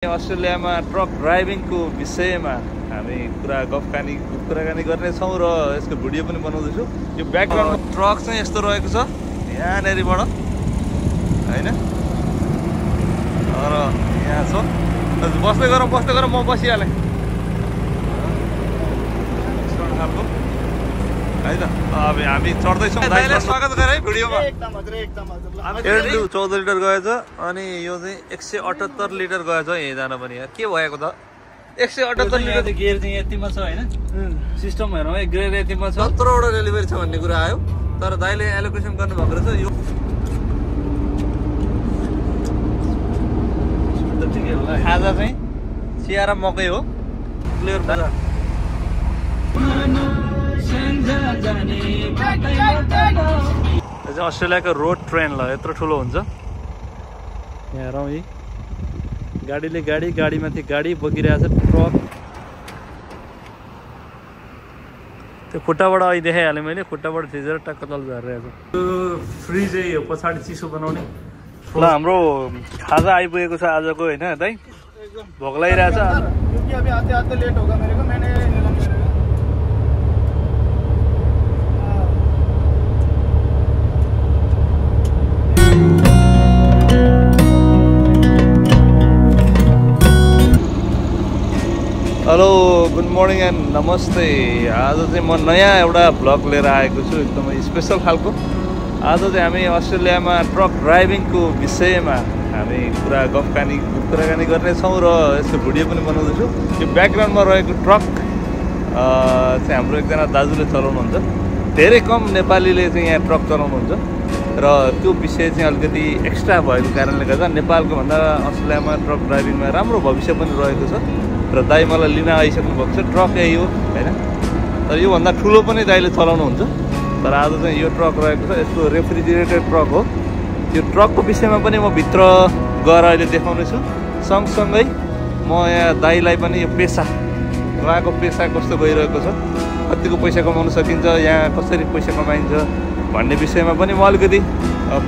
अस्ट्रेलियामा ट्रक ड्राइभिङको विषयमा हामी कुराकानी गर्नेछौँ र यसको भिडियो पनि बनाउँदैछु। यो ब्याकग्राउन्ड ट्रक चाहिँ यस्तो रहेको छ यहाँनेरिबाट हैन, र यहाँ छ। बस्दै गरौँ म बसिहालेँ खालको हैन। अब हामी चढ्दैछौँ। स्वागत गरे है भिडियोमा। एकदम 14 लिटर गएछ अनि यो चाहिँ 178 लिटर गएछ। यही जान पनि यार के भएको त 178 लिटर। गियर चाहिँ यतिमा छ हैन, सिस्टम हेरौँ है। गियर यतिमा छ, 17वटा डेलिभरी छ भन्ने कुरा आयो, तर दाइले एलोकेसन गर्नु भएको रहेछ। यो खाजा चाहिँ चिया र मकै हो। क्लियर भयो। अस्ट्रेलियाको रोड ट्रेन ल यत्रो ठुलो हुन्छ। यहाँ हेरौँ, यी गाडीले गाडीमाथि गाडी बोकिरहेछ। ट्रक त्यो खुट्टाबाट अहिले देखाइहालेँ मैले, खुट्टाबाट थिचेर टक्क तल झरिरहेछ। फ्रिज हो पछाडि चिसो बनाउने। ल हाम्रो खाजा आइपुगेको छ आजको होइन दाइ, भोक लागिरहेछ। हेलो, गुड मर्निङ एन्ड नमस्ते। आज चाहिँ म नयाँ एउटा ब्लग लिएर आएको छु, एकदमै स्पेसल खालको। आज चाहिँ हामी अस्ट्रेलियामा ट्रक ड्राइभिङको विषयमा हामी कुराकानी गर्नेछौँ र यसको भिडियो पनि बनाउँदैछु। यो ब्याकग्राउन्डमा रहेको ट्रक चाहिँ हाम्रो एकजना दाजुले चलाउनुहुन्छ। धेरै कम नेपालीले चाहिँ यहाँ ट्रक चलाउनुहुन्छ र त्यो विषय चाहिँ अलिकति एक्स्ट्रा भएको कारणले गर्दा नेपालको भन्दा अस्ट्रेलियामा ट्रक ड्राइभिङमा राम्रो भविष्य पनि रहेको छ। र दाइ मलाई लिन आइसक्नु भएको छ। ट्रक यही हो होइन, तर योभन्दा ठुलो पनि दाइले चलाउनुहुन्छ। तर आज चाहिँ यो ट्रक रहेको छ, यस्तो रेफ्रिजिरेटेड ट्रक हो। यो ट्रकको विषयमा पनि म भित्र गएर अहिले देखाउने छु। सँगसँगै म यहाँ दाइलाई पनि यो उहाँको पेसा कस्तो गइरहेको छ, कतिको पैसा कमाउन सकिन्छ, यहाँ कसरी पैसा कमाइन्छ भन्ने विषयमा पनि म अलिकति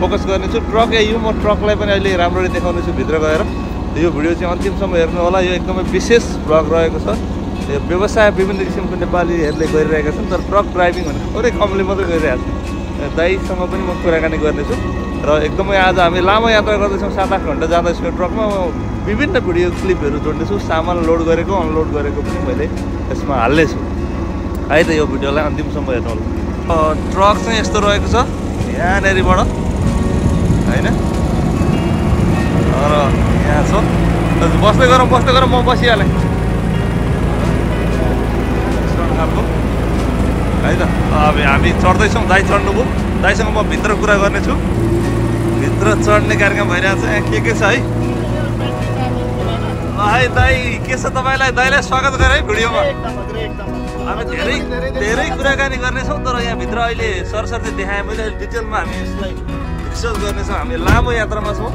फोकस गर्नेछु। ट्रक यही हो, म ट्रकलाई पनि अहिले राम्ररी देखाउने छु भित्र गएर। यो भिडियो चाहिँ अन्तिमसम्म हेर्नु होला। यो एकदमै विशेष ब्लग रहेको छ। यो व्यवसाय विभिन्न किसिमको नेपालीहरूले गरिरहेका छन्, तर ट्रक ड्राइभिङ भनेको थोरै कमले मात्रै गरिरहेको छ। दाइसँग पनि म कुराकानी गर्नेछु र एकदमै आज हामी लामो यात्रा गर्दैछौँ। 7-8 घन्टा जाँदैछु ट्रकमा। विभिन्न भिडियो क्लिपहरू जोड्नेछु। सामान लोड गरेको अनलोड गरेको पनि मैले यसमा हाल्नेछु। है त यो भिडियोलाई अन्तिमसम्म हेर्नु होला। ट्रक चाहिँ यस्तो रहेको छ यहाँनेरिबाट होइन, र यहाँ छ। बस्दै गरौँ म बसिहालेँ खालको है त। अब हामी चढ्दैछौँ। दाइ चढ्नुभयो, दाइसँग म भित्र कुरा गर्नेछु। भित्र चढ्ने कार्यक्रम भइरहेको छ। यहाँ के छ है दाइ, के छ तपाईँलाई? दाइलाई स्वागत गरे है भिडियोमा। हामी धेरै कुराकानी गर्नेछौँ, तर यहाँ भित्र अहिले सरसर्ती देखाएँ मैले। डिटेलमा हामी यसलाई रिसर्च गर्नेछौँ। हामी लामो यात्रामा छौँ।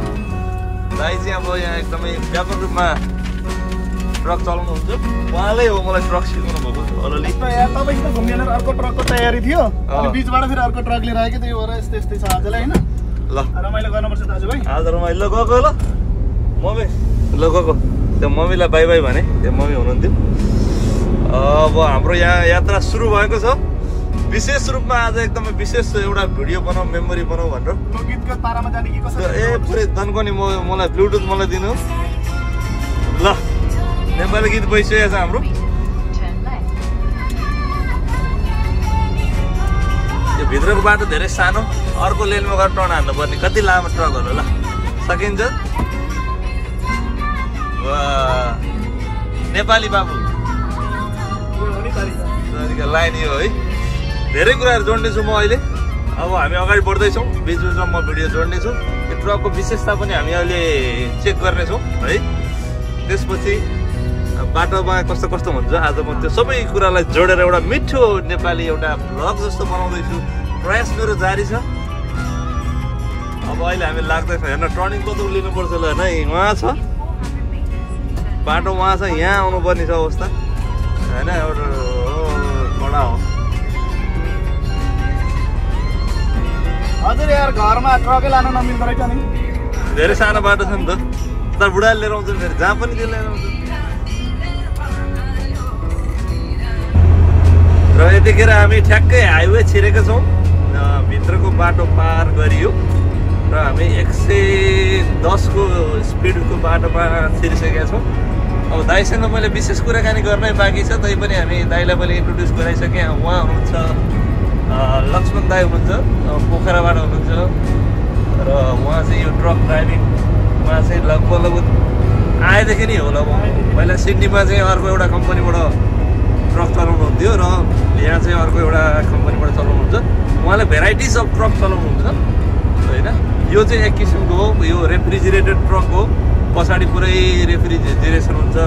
दाइ चाहिँ अब यहाँ एकदमै व्यापक रूपमा ट्रक चलाउनुहुन्छ। उहाँले हो मलाई ट्रक सिकाउनु भएको अलि। तपाईँसित घुम्ने अर्को ट्रकको तयारी थियो, अनि बिचबाट फेरि अर्को ट्रक लिएर आएको। त्यही भएर यस्तै छ आजलाई होइन। ल रमाइलो गर्नुपर्छ दाजुभाइ। आज रमाइलो गएको ल मम्मी, ल गएको। त्यो मम्मीलाई बाई बाई भने, त्यो मम्मी हुनुहुन्थ्यो। अब हाम्रो यहाँ यात्रा सुरु भएको छ। विशेष रूपमा आज एकदमै विशेष एउटा भिडियो बनाऊ, मेमोरी बनाऊ भनेर। गीतको पारामा जाने कि कसरी? पुरै दन्कनी मलाई ब्लुटुथ मलाई दिनु ल। नेपाली गीत भइसकेको छ हाम्रो। यो भित्रको बाटो धेरै सानो, अर्को लेनमा गएर टर्न हान्नुपर्ने। कति लामो ट्रकहरू ल सकिन्छ। नेपाली बाबु लाइन यो है। धेरै कुराहरू जोड्नेछु म अहिले। अब हामी अगाडि बढ्दैछौँ, बिचबिचमा म भिडियो जोड्नेछु। यो ट्रकको विशेषता पनि हामी अहिले चेक गर्नेछौँ है। त्यसपछि बाटोमा कस्तो कस्तो हुन्छ आज म त्यो सबै कुरालाई जोडेर एउटा मिठो नेपाली एउटा भ्लग जस्तो बनाउँदैछु। प्रयास मेरो जारी छ। अब अहिले हामी लाग्दैछौँ। हेर्न टर्निङ कस्तो लिनुपर्छ ल नै, उहाँ छ बाटो, उहाँ छ। यहाँ आउनुपर्ने छ अवस्था होइन। एउटा कडा हो। हजुर यार, घरमा ट्रकै लानु नमिल्दो रहेछ नि। धेरै सानो बाटो छ नि त। तर बुढाले लिएर आउँछन् फेरि जहाँ पनि त्यो लिएर आउँछन्। र यतिखेर हामी ठ्याक्कै हाइवे छिरेका छौँ। भित्रको बाटो पार गरियो र हामी 110 को स्पिडको बाटोमा छिरिसकेका छौँ। अब दाइसँग मैले विशेष कुराकानी गर्नै बाँकी छ, तैपनि हामी दाइलाई मैले इन्ट्रोड्युस गराइसकेँ। उहाँ हुनुहुन्छ लक्ष्मण दाई हुनुहुन्छ, पोखराबाट हुनुहुन्छ र उहाँ चाहिँ यो ट्रक ड्राइभिङ उहाँ चाहिँ लगभग आएदेखि नै होला। पहिला सिडनीमा चाहिँ अर्को एउटा कम्पनीबाट ट्रक चलाउनुहुन्थ्यो र यहाँ चाहिँ अर्को एउटा कम्पनीबाट चलाउनुहुन्छ। उहाँले भेराइटिज अफ ट्रक चलाउनुहुन्छ होइन। यो चाहिँ एक किसिमको हो, यो रेफ्रिजिरेटेड ट्रक हो। पछाडि पुरै रेफ्रिजिरेसन हुन्छ,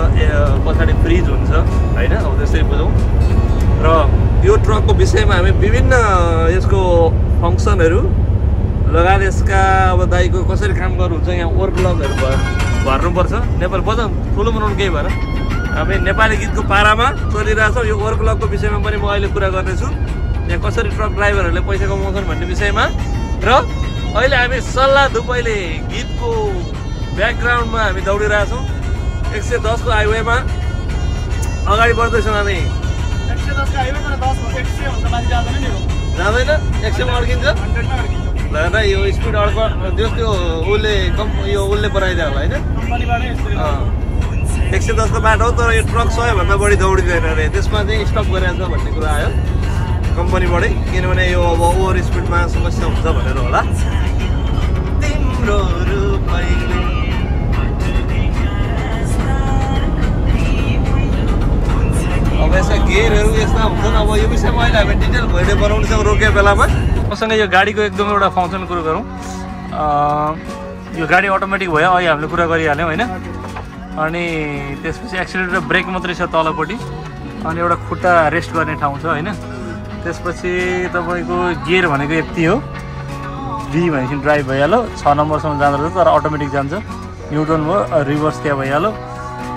पछाडि फ्रिज हुन्छ होइन। अब त्यसरी बुझौँ। र यो ट्रकको विषयमा हामी विभिन्न यसको फङ्सनहरू लगायत यसका अब दाइको कसरी काम गर्नुहुन्छ, यहाँ ओभरलकहरू भर्नुपर्छ। नेपाल बजाउँ ठुलो बनाउनु केही भएर हामी नेपाली गीतको पारामा चलिरहेछौँ। यो ओभरलकको विषयमा पनि म अहिले कुरा गर्नेछु, यहाँ कसरी ट्रक ड्राइभरहरूले पैसा कमाउँछन् भन्ने विषयमा। र अहिले हामी सल्लाह धुपैले गीतको ब्याकग्राउन्डमा हामी दौडिरहेछौँ। 110 को हाइवेमा अगाडि बढ्दैछौँ हामी। 110 को हाइवे पर 10 100 भन्दा माथि जाँदैन नि हो, जाँदैन 100 मा अड्किन्छ। 100 मा अड्किन्छ। ल यो स्पिड त्यो उसले बनाइदियो होला होइन, कम्पनीबाटै यस्तै। 110 को बाटो हो, तर यो ट्रक 100 भन्दा बढी दौडिँदैन अरे। त्यसमा चाहिँ स्टप गरेर छ भन्ने कुरा आयो कम्पनीबाटै, किनभने यो अब ओभर स्पिडमा समस्या हुन्छ भनेर होला। तिम्रो अब यसमा गियरहरू यस्ता हुन्छन्। अब यो विषयमा अहिले हामी डिटेल भिडियो बनाउनेछौँ रोकेको बेलामा। मसँग यो गाडीको एकदम एउटा फङ्सन कुरो गरौँ। यो गाडी अटोमेटिक भयो, अहिले हामीले कुरा गरिहाल्यौँ होइन। अनि त्यसपछि एक्सिलेटर ब्रेक मात्रै छ तलपट्टि, अनि एउटा खुट्टा रेस्ट गर्ने ठाउँ छ होइन। त्यसपछि तपाईँको गियर भनेको यति हो, बी भनेपछि ड्राइभ भइहाल्यो। 6 नम्बरसम्म जाँदो रहेछ, तर अटोमेटिक जान्छ। न्युट्रल भयो, रिभर्स त्यहाँ भइहाल्यो।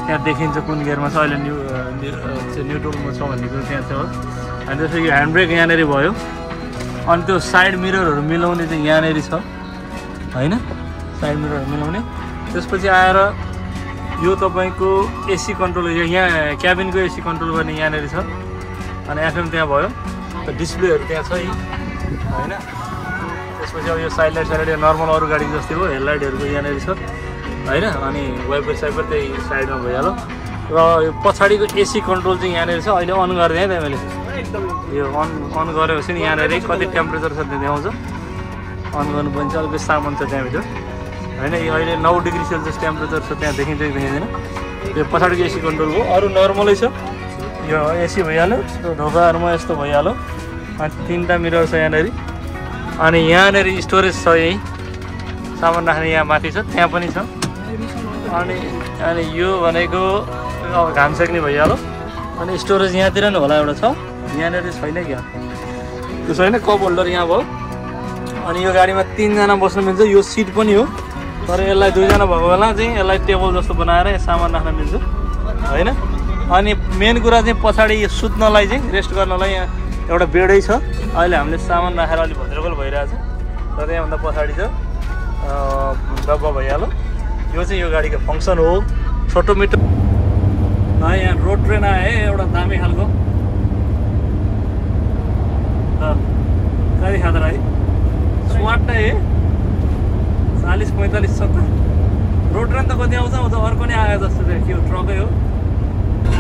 त्यहाँ देखिन्छ कुन गियरमा छ, अहिले न्युट्रलमा छ भन्ने कुरो त्यहाँ छ। अनि त्यसपछि यो ह्यान्ड ब्रेक यहाँनिर भयो। अनि त्यो साइड मिररहरू मिलाउने चाहिँ यहाँनिर छ होइन, साइड मिररहरू मिलाउने। त्यसपछि आएर यो तपाईँको एसी कन्ट्रोल, यहाँ क्याबिनको एसी कन्ट्रोल गर्ने यहाँनिर छ। अनि एफएम त्यहाँ भयो, डिस्प्लेहरू त्यहाँ छ होइन। त्यसपछि अब यो साइड लाइट नर्मल अरू गाडी जस्तै हो, हेडलाइटहरूको यहाँनिर छ होइन। अनि वाइपर साइपर त्यही साइडमा भइहाल्यो। र यो पछाडिको एसी कन्ट्रोल चाहिँ यहाँनिर छ। अहिले अन गरिदिएँ त मैले, यो अन गरेपछि नि यहाँनिर कति टेम्परेचर छ त्यो देखाउँछ। अन गर्नु पनि छ, अलिकति सामान छ त्यहाँभित्र होइन। यो अहिले 9 डिग्री सेल्सियस टेम्परेचर छ, त्यहाँ देखिन्छ कि देखिँदैन। यो पछाडिको एसी कन्ट्रोल हो, अरू नर्मलै छ। यो एसी भइहाल्यो, ढोकाहरूमा यस्तो भइहाल्यो। अनि 3टा मिरर छ यहाँनिर। अनि यहाँनिर स्टोरेज छ, यहीँ सामान राख्ने यहाँ माथि छ, त्यहाँ पनि छ। अनि यो भनेको अब घाम सेक्ने भइहाल्यो। अनि स्टोरेज यहाँतिर नि होला एउटा छ, यहाँनिर छैन क्या, त्यो छैन। कप होल्डर यहाँ भयो। अनि यो गाडीमा 3 जना बस्न मिल्छ। यो सिट पनि हो, तर यसलाई 2 जना भएको बेला चाहिँ यसलाई टेबल जस्तो बनाएर सामान राख्न मिल्छ होइन। अनि मेन कुरा चाहिँ पछाडि यो सुत्नलाई चाहिँ रेस्ट गर्नलाई यहाँ एउटा बेडै छ। अहिले हामीले सामान राखेर अलिक भद्रगोल भइरहेछ, र त्यहाँभन्दा पछाडि चाहिँ डब्बा भइहाल्यो। यो चाहिँ यो गाडीको फङ्सन हो, छोटो मिटो। यहाँ रोड ट्रेन आयो है, एउटा दामी खालको कति खाँदो है, स्वाटै है 40, 45, 70। रोड ट्रेन त कति आउँछ, अर्को नै आयो जस्तो देखियो, ट्रकै हो।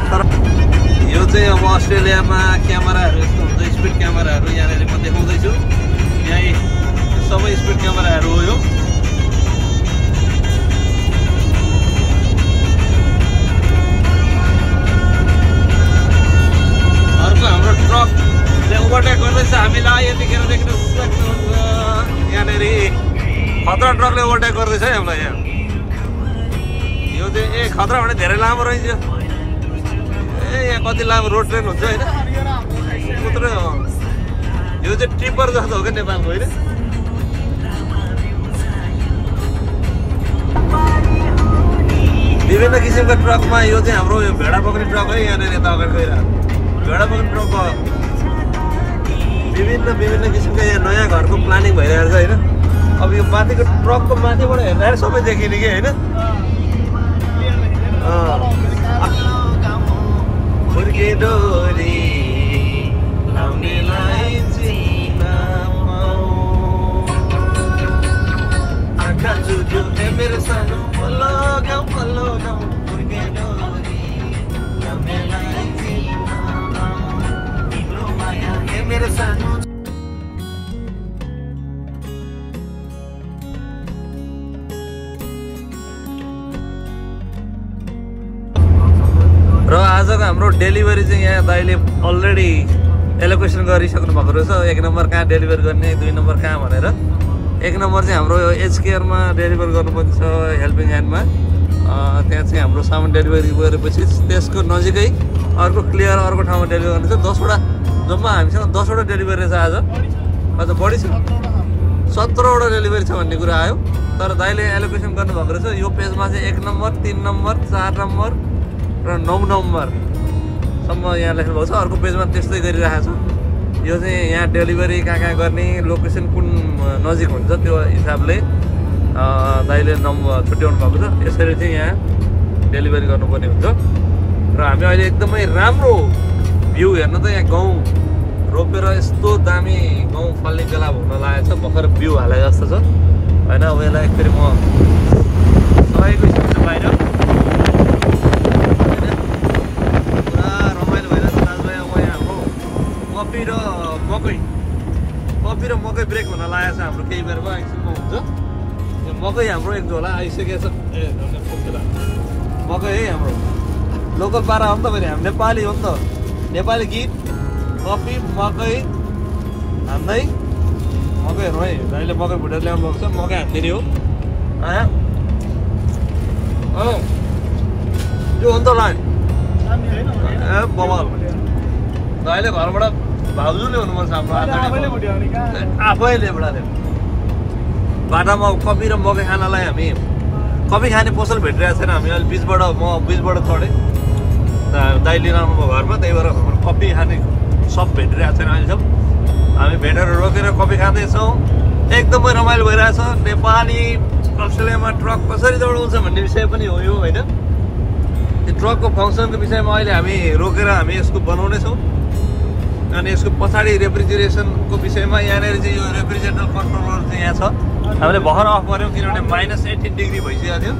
तर यो चाहिँ अब अस्ट्रेलियामा क्यामेराहरू यस्तो हुन्छ, स्पिड क्यामेराहरू यहाँनिर म देखाउँदैछु। यहीँ सबै स्पिड क्यामेराहरू हो। यो अर्को हाम्रो ट्रकले ओभरटेक गर्दैछ हामीलाई, यतिखेर देख्न सक्नुहुन्छ। यहाँनिर खतरा ट्रकले ओभरटेक गर्दैछ है हामीलाई। यहाँ यो चाहिँ खतरा भने धेरै लामो रहेछ। यहाँ कति लामो रोड ट्रेन हुन्छ होइन, उत्रो यो चाहिँ ट्रिपर जस्तो हो क्या नेपालको होइन। विभिन्न किसिमका ट्रकमा यो चाहिँ हाम्रो यो भेडा पक्रिने ट्रक है। यहाँनिर यता अगाडि गइरहेको भेडा पक्रिने ट्रकको विभिन्न किसिमका यहाँ नयाँ घरको प्लानिङ भइरहेको छ होइन। अब यो माथिको ट्रकको माथिबाट हेर्दाखेरि सबै देखिने कि होइन। फुर्के डोरी लाउनेलाई चिन पाऊ आँखा जुझो ए मेरो सानो पल्लो गाउँ फुर्के डोरी लाउनेलाई चिन पाऊ तिम्रो माया ए मेरो सानो र आजको हाम्रो डेलिभरी चाहिँ यहाँ दाइले अलरेडी एलोकेसन गरिसक्नु भएको रहेछ 1 नम्बर कहाँ डेलिभर गर्ने 2 नम्बर कहाँ भनेर 1 नम्बर चाहिँ हाम्रो एज केयरमा डेलिभर गर्नुपर्ने छ हेल्पिङ ह्यान्डमा त्यहाँ चाहिँ हाम्रो सामान डेलिभरी गरेपछि त्यसको नजिकै अर्को क्लियर अर्को ठाउँमा डेलिभर गर्ने छ 10वटा जम्मा हामीसँग 10वटा डेलिभरी रहेछ आज अझ बढी छ 17वटा डेलिभरी छ भन्ने कुरा आयो तर दाइले एलोकेसन गर्नुभएको रहेछ यो पेजमा चाहिँ 1 नम्बर 3 नम्बर 4 नम्बर र 9 नम्बरसम्म यहाँ लेख्नुभएको छ अर्को पेजमा त्यस्तै गरिरहेको छ यो चाहिँ यहाँ डेलिभरी कहाँ गर्ने लोकेसन कुन नजिक हुन्छ त्यो हिसाबले दाइले नम्बर छुट्याउनु भएको छ यसरी चाहिँ यहाँ डेलिभरी गर्नुपर्ने हुन्छ र हामी अहिले एकदमै राम्रो भ्यू हेर्न त यहाँ गाउँ रोपेर यस्तो दामी गाउँ फल्ने बेला हुन लागेको छ भर्खर भ्यू हाले जस्तो छ होइन अब यसलाई फेरि म सहेको हिसाबले बाहिर कफी र मकै ब्रेक हुन लागेको छ हाम्रो केही बेरमा एकछिनमा हुन्छ यो मकै हाम्रो एक झोला आइसकेको छ मकै है हाम्रो लोकल पारा हो नि त फेरि हामी नेपाली हो नि त नेपाली गीत कफी मकै हान्दै मकै हेर्नु है दाइले मकै भुटेर ल्याउनु भएको छ मकै हान्दिने हो यो हो नि त लाइन ए बवाल दाइले घरबाट भाउजूले हुनु मन छ हाम्रो आफैले बाटामा कफी र मकै खानलाई हामी कफी खाने पसल भेटिरहेको छैन हामी अहिले बिचबाट चढेँ दाइ लिन आउनुभयो घरमा त्यही भएर कफी खाने सब भेटिरहेको छैन अहिलेसम्म हामी भेटेर रोकेर कफी खाँदैछौँ एकदमै रमाइलो भइरहेछ नेपाली अस्ट्रेलियामा ट्रक कसरी दौडाउँछ भन्ने विषय पनि हो यो होइन त्यो ट्रकको फङ्सनको विषयमा अहिले हामी रोकेर हामी यसको बनाउनेछौँ अनि यसको पछाडि रेफ्रिजरेसनको विषयमा यहाँनिर चाहिँ यो रेफ्रिजरेटर कन्ट्रोलर चाहिँ यहाँ छ हामीले भर्खर अफ गऱ्यौँ किनभने -18 डिग्री भइसकेको थियो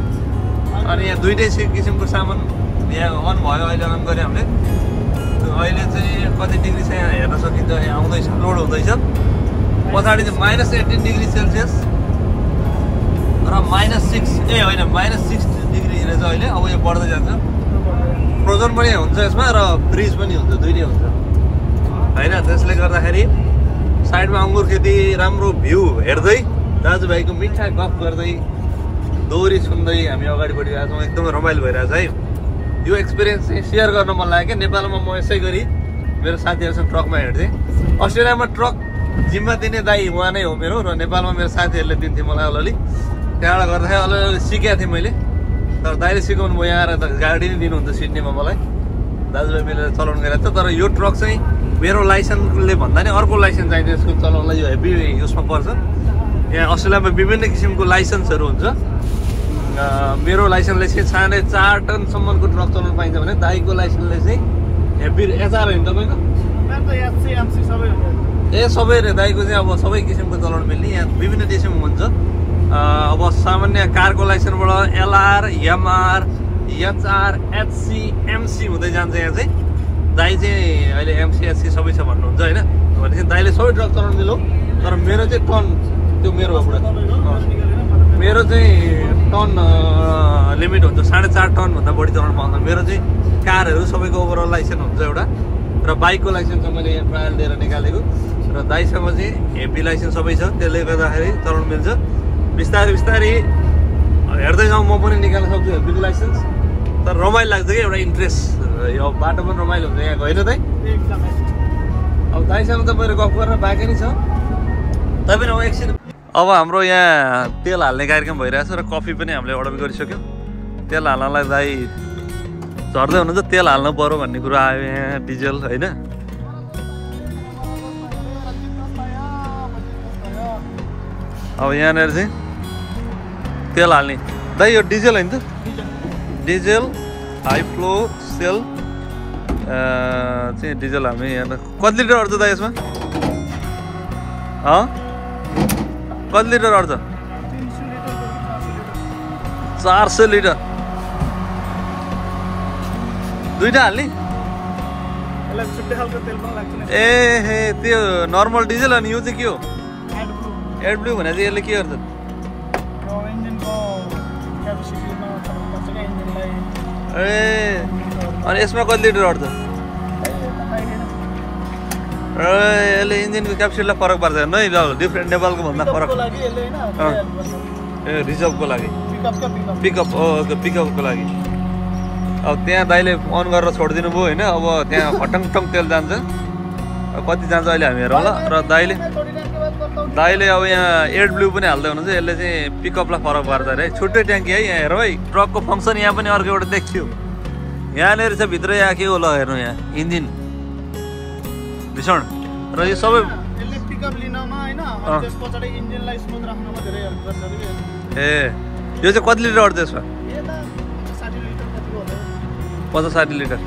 अनि यहाँ दुइटै किसिमको सामान यहाँ अन भयो अहिले अन गऱ्यो हामीले अहिले चाहिँ कति डिग्री छ यहाँ हेर्न सकिन्छ यहाँ आउँदैछ लोड हुँदैछ पछाडि चाहिँ -18 डिग्री सेल्सियस र -6 होइन -6 डिग्री रहेछ अहिले अब यो बढ्दै जान्छ फ्रोजन पनि हुन्छ यसमा र फ्रिज पनि हुन्छ दुइटै हुन्छ होइन त्यसले गर्दाखेरि साइडमा अङ्गुर खेती राम्रो भ्यू हेर्दै दाजुभाइको मिठा गफ गर्दै दोहोरी सुन्दै हामी अगाडि बढिरहेको छौँ एकदमै रमाइलो भइरहेछ है यो एक्सपिरियन्स चाहिँ सेयर गर्न मन लाग्यो क्या नेपालमा म यसै गरी मेरो साथीहरूसँग ट्रकमा हिँड्थेँ अस्ट्रेलियामा ट्रक जिम्मा दिने दाइ उहाँ नै हो मेरो र नेपालमा मेरो साथीहरूले दिन्थे मलाई अलिअलि त्यहाँबाट गर्दाखेरि अलिअलि सिकेको थिएँ मैले तर दाइले सिकाउनु भयो यहाँ आएर त गाडी नै दिनुहुन्छ सिडनीमा मलाई दाजुभाइ मिलेर चलाउनु गइरहेको छ तर यो ट्रक चाहिँ मेरो लाइसेन्सले भन्दा नि अर्को लाइसेन्स चाहिन्छ यसको चलाउनलाई यो हेभी उसमा पर्छ यहाँ अस्ट्रेलियामा विभिन्न किसिमको लाइसेन्सहरू हुन्छ मेरो लाइसेन्सले चाहिँ 4.5 टनसम्मको ट्रक चलाउनु पाइन्छ भने दाइको लाइसेन्सले चाहिँ हेभी एचआर होइन तपाईँको सबै रे दाइको चाहिँ अब सबै किसिमको चलाउनु मिल्ने यहाँ विभिन्न किसिमको हुन्छ अब सामान्य कारको लाइसेन्सबाट LR MR HR HC MC हुँदै जान्छ यहाँ चाहिँ दाइ चाहिँ अहिले एमसिएससी सबै छ भन्नुहुन्छ होइन भनेपछि दाइले सबै ट्रक चलाउनु दिनु तर मेरो चाहिँ टन त्यो मेरो मेरो चाहिँ टन लिमिट हुन्छ 4.5 टनभन्दा बढी चलाउनु पाउँदैन मेरो चाहिँ कारहरू सबैको ओभरअल लाइसेन्स हुन्छ एउटा र बाइकको लाइसेन्स चाहिँ मैले यहाँ ट्रायल दिएर निकालेको र दाइसँग चाहिँ हेभी लाइसेन्स सबै छ त्यसले गर्दाखेरि चलाउनु मिल्छ बिस्तारै बिस्तारै हेर्दै जाउँ म पनि निकाल्न सक्छु हेभीको लाइसेन्स तर रमाइलो लाग्छ कि एउटा इन्ट्रेस्ट यो बाटो पनि रमाइलो हुन्छ यहाँको होइन दाइ अब दाइसँग त मेरो गफ गर्न बाँकी नै छ तपाईँ अब एकछिन अब हाम्रो यहाँ तेल हाल्ने कार्यक्रम भइरहेछ र कफी पनि हामीले अर्डर गरिसक्यौँ तेल हाल्नलाई दाइ झर्दै हुनुहुन्छ तेल हाल्नु पर्यो भन्ने कुरा आयो यहाँ डिजल होइन अब यहाँनिर चाहिँ तेल हाल्ने दाइ यो डिजल होइन त डिजल हाई फ्लो सेल चाहिँ डिजल हामी यहाँ कति लिटर अट्छ त यसमा कति लिटर अट्छ 400 लिटर दुईटा हाल्ने ए हे त्यो नर्मल डिजल अनि यो चाहिँ के हो एड ब्लू भने चाहिँ यसले के गर्छ ए अनि यसमा कति लिटर अट्छ यसले इन्जिनको क्याप्सुललाई फरक पार्छ हेर्नु है ल डिफ्रेन्ट नेपालको भन्दा फरक ए रिजर्भको लागि पिकअप ओके पिकअपको लागि अब त्यहाँ दाइले अन गरेर छोडिदिनु भयो होइन अब त्यहाँ फटङटङ तेल जान्छ कति जान्छ अहिले हामी हेरौँ ल र दाइले अब यहाँ एड ब्लू पनि हाल्दै हुनुहुन्छ यसले चाहिँ पिकअपलाई फरक पार्छ अरे छुट्टै ट्याङ्की है यहाँ हेरौँ है ट्रकको फङ्सन यहाँ पनि अर्को एउटा देखियो यहाँनिर चाहिँ भित्र यहाँ के हो ल हेर्नु यहाँ इन्जिन भीषण र यो सबै ए यो चाहिँ कति लिटर अट्छ यसमा 50-60 लिटर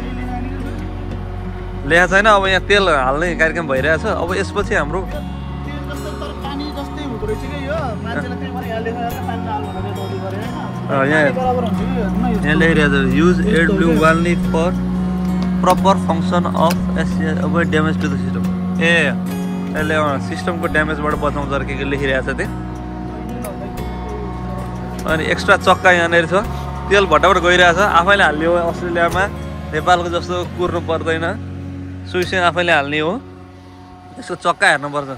लेखा छैन अब यहाँ तेल हाल्ने कार्यक्रम भइरहेछ अब यसपछि हाम्रो यहाँ लेखिरहेछ युज एड ब्लू वाल्नी for proper function of avoid damage to the system ए यसले सिस्टमको ड्यामेजबाट बचाउँछ के लेखिरहेछ त्यहाँ अनि एक्स्ट्रा चक्का यहाँनिर छ तेल भट्टाबाट गइरहेछ आफैले हाल्ने हो अस्ट्रेलियामा नेपालको जस्तो कुर्नु पर्दैन सुइसिङ आफैले हाल्ने हो यसको चक्का हेर्नुपर्छ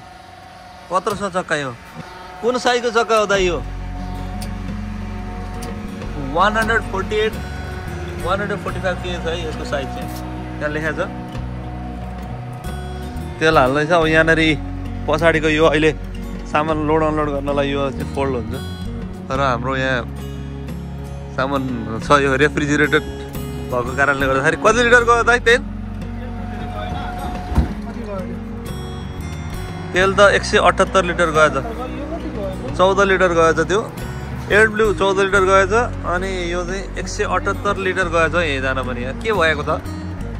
कत्रो छ चक्का यो कुन साइजको चक्का हो दाइ यो 148 145 के छ है यसको साइज चाहिँ त्यहाँ लेखेको छ तेल हाल्दैछ अब यहाँनिर पछाडिको यो अहिले सामान लोड अनलोड गर्नलाई यो चाहिँ फोल्ड हुन्छ तर हाम्रो यहाँ सामान छ यो रेफ्रिजरेटेड भएको कारणले गर्दाखेरि कति लिटर गयो दाइ तेल त 178 लिटर गएछ 14 लिटर गएछ त्यो एड ब्लू 14 लिटर गएछ अनि यो चाहिँ 178 लिटर गएछ यही जान पनि यहाँ के भएको त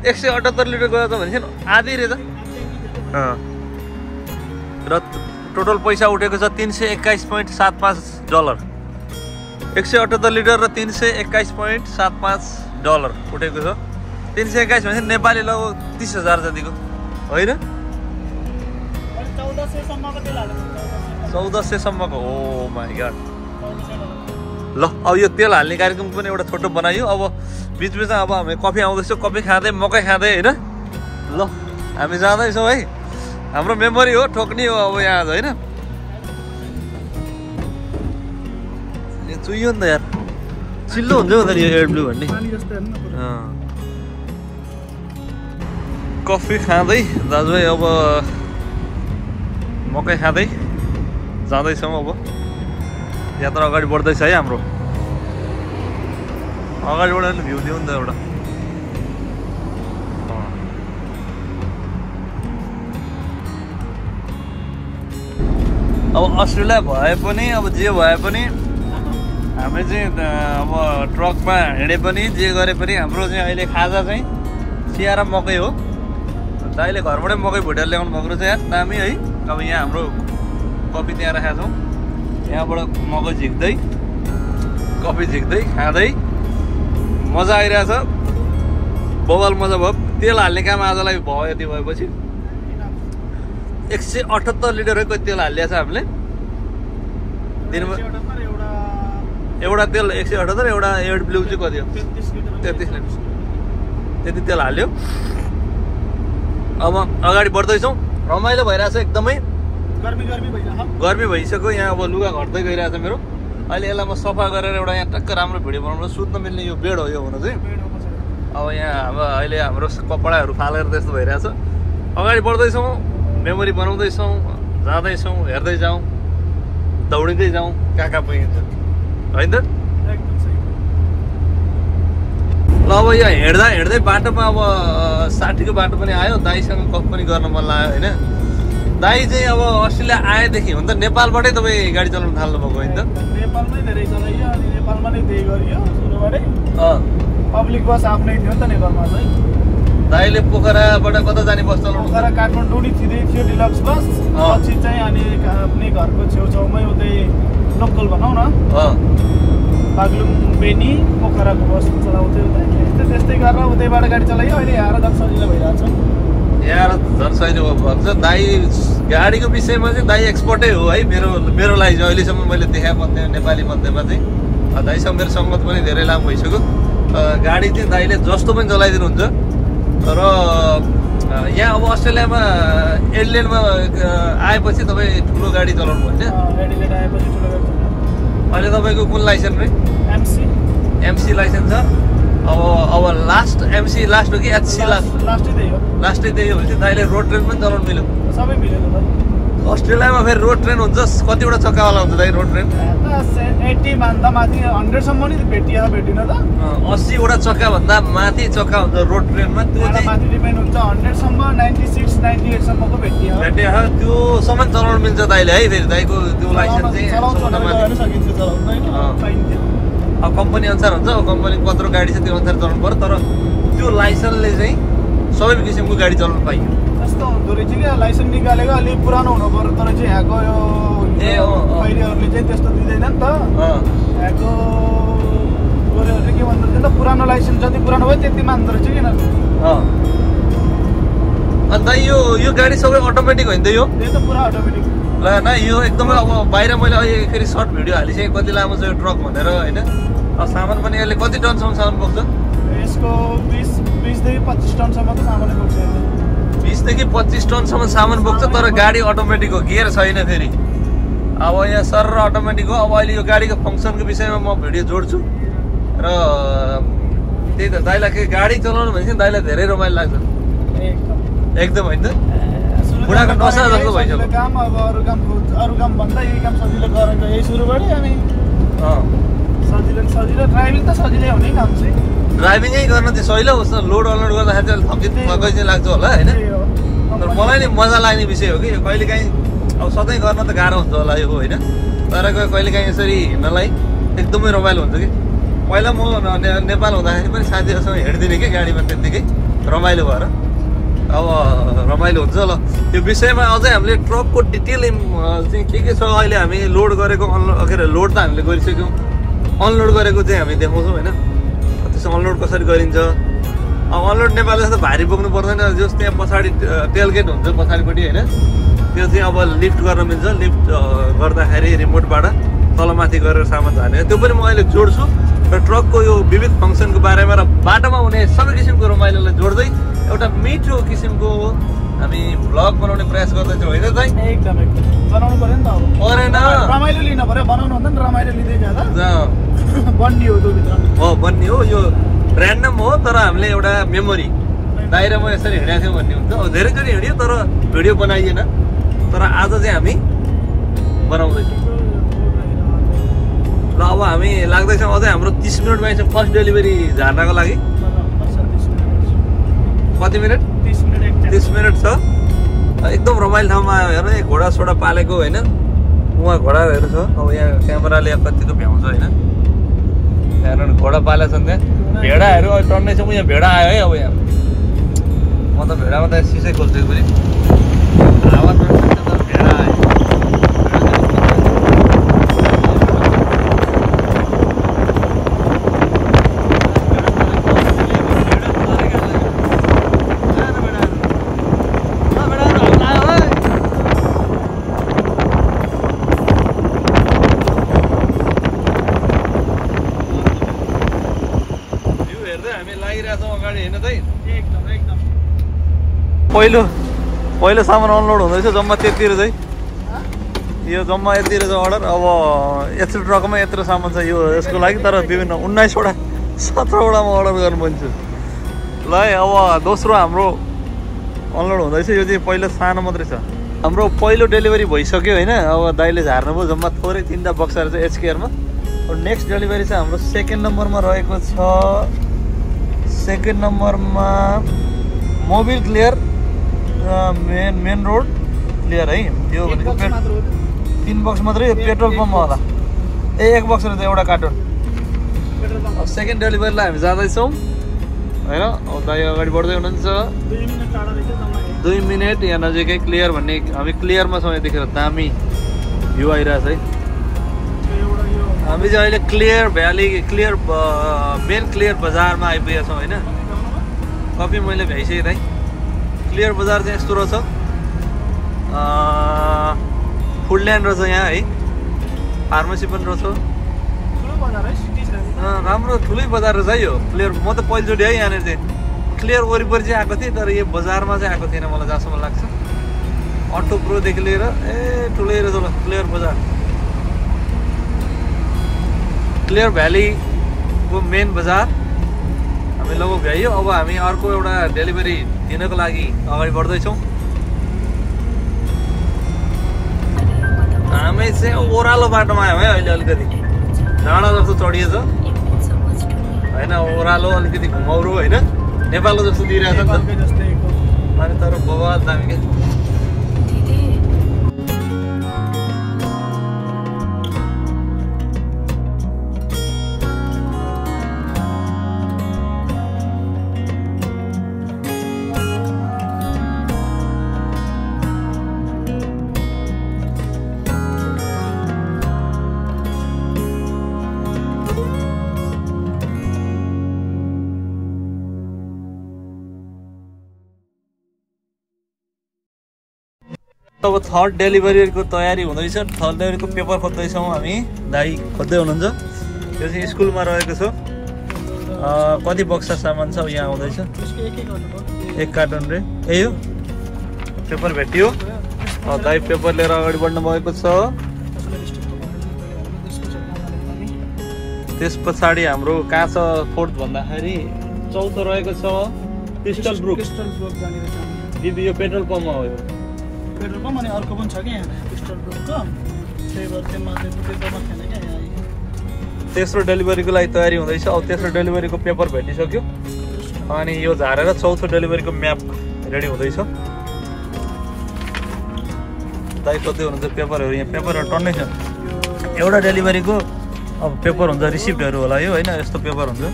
178 लिटर गएछ भने चाहिँ आधी रे त र टोटल पैसा उठेको छ $321.75 178 लिटर र $321.75 उठेको छ 321 भने नेपाली लगभग 30,000 जतिको होइन 1400 सम्मको ओ माई गॉड ल अब यो तेल हाल्ने कार्यक्रम पनि एउटा छोटो बनाइयो अब बिचबिचमा अब हामी कफी आउँदैछौँ कफी खाँदै मकै खाँदै होइन ल हामी जाँदैछौँ है हाम्रो मेमोरी हो ठोक्ने हो अब यहाँ होइन चुइयो नि त यार चिल्लो हुन्छ नि त यो एड ब्लू भन्ने कफी खाँदै दाजुभाइ अब मकै खाँदै जाँदैछौँ अब यात्रा अगाडि बढ्दैछ है हाम्रो अगाडिबाट नि भ्यू दिउँ नि त एउटा अब अस्ट्रेलिया भए पनि अब जे भए पनि हामी चाहिँ अब ट्रकमा हिँडे पनि जे गरे पनि हाम्रो चाहिँ अहिले खाजा चाहिँ चिया र मकै हो दाइले घरबाटै मकै भुटेर ल्याउनु भएको रहेछ यार दामी है अब यहाँ हाम्रो कफी त्यहाँ राखेका छौँ यहाँबाट मकै झिक्दै कफी झिक्दै खाँदै मजा आइरहेछ बवाल मजा भयो तेल हाल्ने काम आजलाई भयो यति भएपछि 178 लिटरको तेल हालिएको छ हामीले दिनमा एउटा तेल 178 एउटा एड ब्लू चाहिँ कति हो 33 लिटर त्यति तेल हाल्यो अब अगाडि बढ्दैछौँ रमाइलो भइरहेछ एकदमै गर्मी भइसक्यो यहाँ अब लुगा घट्दै गइरहेछ मेरो अहिले यसलाई म सफा गरेर एउटा यहाँ टक्क राम्रो भिडियो बनाउनु सुत्न मिल्ने यो बेड हो यो हुन चाहिँ अब यहाँ अब अहिले हाम्रो कपडाहरू फालेर त्यस्तो भइरहेछ अगाडि बढ्दैछौँ मेमोरी बनाउँदैछौँ जाँदैछौँ हेर्दै जाउँ दौडिँदै जाउँ कहाँ कहाँ पुगिन्छ होइन त ल अब यहाँ हिँड्दा हिँड्दै बाटोमा अब 60को बाटो पनि आयो दाइसँग गफ पनि गर्न मन लाग्यो होइन दाइ चाहिँ अब अस्ट्रेलिया आएदेखि हुन त नेपालबाटै तपाईँ गाडी चलाउनु थाल्नु भएको होइन त नेपालमै धेरै चलाइयो अनि नेपालमा नै त्यही गरियो सुरुबाटै पब्लिक बस आफ्नै थियो नि त नेपालमा चाहिँ दाइले पोखराबाट कता जाने बस चलाउनु पोखरा काठमाडौँ छिँदै थियो डिलक्स बस पछि चाहिँ अनि आफ्नै घरको छेउछाउमै उतै लोकल भनौँ न बागलुङ बेनी पोखराको बस चलाउँथ्यो त्यस्तै गरेर उतैबाट गाडी चलायो अहिले यहाँ झन् सजिलो भइरहेको छ यहाँ झन् सजिलो भन्छ दाइ गाडीको विषयमा चाहिँ दाइ एक्सपर्टै हो है मेरो लागि चाहिँ अहिलेसम्म मैले देखाएको मध्ये नेपाली मध्येमा चाहिँ दाइसँग मेरो सङ्गत पनि धेरै लामो भइसक्यो गाडी चाहिँ दाइले जस्तो पनि चलाइदिनुहुन्छ र यहाँ अब अस्ट्रेलियामा एडिलेडमा आएपछि तपाईँ ठुलो गाडी चलाउनु भयो एडिलेड आएपछि ठुलो गाडी अहिले तपाईँको कुन लाइसेन्स रे एमसी लाइसेन्स छ अब लास्ट एमसी लास्ट हो कि एचसी लास्टै त्यही हो भने दाइले रोड ट्रेन पनि चलाउनु मिल्यो सबै मिल्यो अस्ट्रेलियामा फेरि रोड ट्रेन हुन्छ कतिवटा चक्कावाला हुन्छ दाइ रोड ट्रेन 80 भन्दा माथि 100 सम्म नि भेटिन त 80 वटा चक्का भन्दा माथि चक्का हुन्छ रोड ट्रेनमा त्यो चाहिँ माथि डिपेन्ड हुन्छ 100 सम्म 96 98 सम्मको भेटियो त्यो सम्म चलाउन मिल्छ दाइले है फेरि दाइको त्यो लाइसेन्स चाहिँ अब कम्पनी अनुसार हुन्छ अब कम्पनीको कत्रो गाडी छ त्यो अनुसार चलाउनु पर्यो तर त्यो लाइसेन्सले चाहिँ सबै किसिमको गाडी चलाउनु पाइयो त्यस्तो हुँदो रहेछ क्या लाइसेन्स निकालेको अलिक पुरानो हुनु पर्यो तर चाहिँ यहाँको यो पहिलेहरूले चाहिँ त्यस्तो दिँदैन नि त यहाँको गोरेहरूले के भन्दो रहेछ त पुरानो लाइसेन्स जति पुरानो भयो त्यति मान्दो रहेछ किन अन्त यो गाडी सबै अटोमेटिक होइन त यो त पुरा अटोमेटिक ल न यो एकदमै अब बाहिर मैले अहिले फेरि सर्ट भिडियो हालिसकेँ कति लामो छ यो ट्रक भनेर होइन अब सामान पनि यसले कति टनसम्म सामान बोक्छ यसको 20 देखि 25 टनसम्मको सामान बोक्छ 20 देखि 25 टनसम्म सामान बोक्छ तर गाडी अटोमेटिक हो गियर छैन फेरि अब यहाँ सर र अटोमेटिक हो अब अहिले यो गाडीको फङ्सनको विषयमा म भिडियो जोड्छु र त्यही त दाइलाई गाडी चलाउनु भनेपछि दाइलाई धेरै रमाइलो लाग्छ एकदम होइन त बुढाको नसा जस्तो भइसक्यो काम अब अरू काम भन्दा यही काम सजिलो गरेको यही सुरुबाटै अनि सजिलो ड्राइभिङ त सजिलै हुने काम चाहिँ ड्राइभिङै गर्न चाहिँ सजिलो होस् न लोड अनलोड गर्दाखेरि चाहिँ थकै चाहिँ लाग्छ होला होइन तर मलाई नि मजा लाग्ने विषय हो कि यो कहिलेकाहीँ अब सधैँ गर्न त गाह्रो हुन्छ होला यो होइन तर कहिलेकाहीँ यसरी हिँड्नलाई एकदमै रमाइलो हुन्छ कि पहिला म नेपाल हुँदाखेरि पनि साथीहरूसँग हिँड्दिनँ कि गाडीमा त्यत्तिकै रमाइलो भएर अब रमाइलो हुन्छ ल यो विषयमा अझै हामीले ट्रकको डिटेल चाहिँ के छ अहिले हामी लोड गरेको के अरे लोड त हामीले गरिसक्यौँ अनलोड गरेको चाहिँ हामी देखाउँछौँ होइन त्यसो अनलोड कसरी गरिन्छ अब अनलोड नेपालले जस्तो भारी बोक्नु पर्दैन जस त्यहाँ पछाडि टेलगेट हुन्छ पछाडिपट्टि होइन त्यो चाहिँ अब लिफ्ट गर्न मिल्छ लिफ्ट गर्दाखेरि रिमोटबाट तलमाथि गरेर सामान झार्ने त्यो पनि म अहिले जोड्छु र ट्रकको यो विविध फङ्सनको बारेमा र बाटोमा हुने सबै किसिमको रमाइलोलाई जोड्दै एउटा मिठो किसिमको हामी भ्लग बनाउने प्रयास गर्दैछौँ होइन दाइ एकदम बनाउनु पर्यो नि त अब परेन रमाइलो लिनु पर्यो बनाउनु भन्दा नि रमाइलो लिँदै जाँदा बन्नी हो त्यो भित्र हो बन्नी हो यो ऱ्यान्डम हो तर हामीले एउटा मेमोरी दाइरामा यसरी हिँडेको थियौँ भन्ने हुन्छ धेरैचोटि हिँड्यो तर भिडियो बनाइएन तर आज चाहिँ हामी बनाउँदैछौँ ल अब हामी लाग्दैछौँ अझै हाम्रो 30 मिनटमा चाहिँ फर्स्ट डेलिभरी झार्नको लागि कति मिनट 30 मिनट छ एकदम रमाइलो ठाउँमा आयो हेर्नु घोडा सोडा पालेको होइन उहाँ घोडाहरू छ अब यहाँ क्यामेराले कतिको भ्याउँछ होइन त्यहाँ घोडा पालेको छ त्यहाँ भेडाहरू टन्नै छ यहाँ भेडा आयो है अब यहाँ म त भेडामा त सिसै खोल्छु पनि हावा भेडा आयो पहिलो सामान अनलोड हुँदैछ जम्मा त्यति रहेछ यो जम्मा यति रहेछ अर्डर अब यत्रो ट्रकमा यत्रो सामान छ यो यसको लागि तर विभिन्न 19वटा 17वटामा अर्डर गर्नुपर्ने छ ल है अब दोस्रो हाम्रो अनलोड हुँदैछ यो चाहिँ पहिलो सानो मात्रै छ हाम्रो पहिलो डेलिभरी भइसक्यो होइन अब दाइले झार्नुभयो जम्मा थोरै 3टा बक्साहरू छ एचकेआरमा नेक्स्ट डेलिभरी चाहिँ हाम्रो सेकेन्ड नम्बरमा रहेको छ सेकेन्ड नम्बरमा मोबिल क्लियर मेन रोड क्लियर है यो भनेको 3 बक्स मात्रै पेट्रोल पम्पमा होला एक बक्स रहेछ एउटा कार्टुन पेट्रोल पम्प सेकेन्ड डेलिभरीलाई हामी जाँदैछौँ होइन। अब दाइ अगाडि बढ्दै हुनुहुन्छ। 2 मिनेट टाढा रहेछ जम्मा 2 मिनट यहाँ नजिकै क्लियर भन्ने हामी क्लियरमा छौँ। यतिखेर दामी भ्यू आइरहेछ है। एउटा यो हामी चाहिँ अहिले clear valley clear main clear बजारमा आइपुगेका छौँ होइन। कफी मैले भ्याइसकेँ दाइ। क्लियर बजार चाहिँ यस्तो रहेछ, फुडल्यान्ड रहेछ यहाँ है, फार्मेसी पनि रहेछ। ठुलो बजार है, सिटी छ। राम्रो ठुलै बजार रहेछ है यो क्लियर। म त पहिलोचोटि है यहाँनिर चाहिँ क्लियर वरिपरि चाहिँ आएको थिएँ, तर यो बजारमा चाहिँ आएको थिएन मलाई जहाँसम्म लाग्छ। अटो प्रोदेखि लिएर ठुलै रहेछ ल क्लियर बजार। क्लियर भ्यालीको मेन बजार हामी लगभग भ्याइयो। अब हामी अर्को एउटा डेलिभरी दिनको लागि अगाडि बढ्दैछौँ। हामी चाहिँ ओह्रालो बाटोमा आयौँ है अहिले। अलिकति डाँडा जस्तो चढिएछ होइन, ओह्रालो अलिकति घुमाउरो होइन, नेपालको जस्तो दिइरहेछ नि त। अनि तर बवाल दामी के। अब थर्ड डेलिभरीको तयारी हुँदैछ। थर्ड डेलिभरीको पेपर खोज्दैछौँ हामी। दाइ खोज्दै हुनुहुन्छ। यो चाहिँ स्कुलमा रहेको छ। कति बक्सा सामान छ यहाँ आउँदैछ। एक कार्टुन रे यही हो। पेपर भेटियो। दाइ पेपर लिएर अगाडि बढ्नु भएको छ। त्यस पछाडि हाम्रो कहाँ छ फोर्थ भन्दाखेरि चौथो रहेको छ क्रिस्टल ब्रुक दिदी। यो पेट्रोल पम्पमा हो। यो पेट्रोल पम्प अनि अर्को पनि छ कि यहाँ क्रिस्टल ब्रुकको। त्यही भएर त्यो माथि पेपरमा थिएन क्या यहाँ। तेस्रो डेलिभरीको लागि तयारी हुँदैछ। अब तेस्रो डेलिभरीको पेपर भेटिसक्यो अनि यो झारेर चौथो डेलिभरीको म्याप रेडी हुँदैछ। दाइ खोज्दै हुनुहुन्छ पेपरहरू। यहाँ पेपरहरू टन्नै छ। एउटा डेलिभरीको अब पेपर हुन्छ, रिसिप्टहरू होला यो होइन। यस्तो पेपर हुन्छ।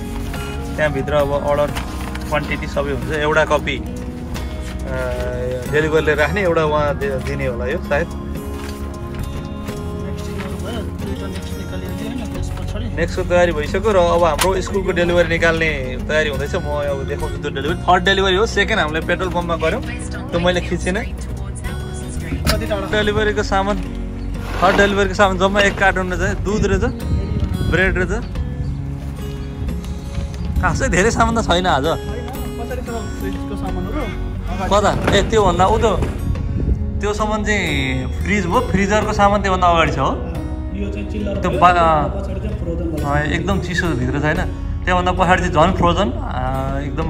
त्यहाँभित्र अब अर्डर क्वान्टिटी सबै हुन्छ। एउटा कपी डेलिभरीले राख्ने, एउटा उहाँ दिने होला यो सायद। नेक्स्टको तयारी भइसक्यो र अब हाम्रो स्कुलको डेलिभरी निकाल्ने तयारी हुँदैछ। म अब देखाउँछु त्यो डेलिभरी। थर्ड डेलिभरी हो। सेकेन्ड हामीले पेट्रोल पम्पमा गऱ्यौँ, त्यो मैले खिचिनँ। डेलिभरीको सामान थर्ड डेलिभरीको सामान जम्मा एक कार्टुन रहेछ। दुध रहेछ, ब्रेड रहेछ। खासै धेरै सामान त छैन आज। कता त्योभन्दा उ त त्यो सामान चाहिँ फ्रिज हो। फ्रिजरको सामान त्योभन्दा अगाडि छ हो। त्यो एकदम चिसो भित्र छैन। त्योभन्दा पछाडि चाहिँ झन् फ्रोजन एकदम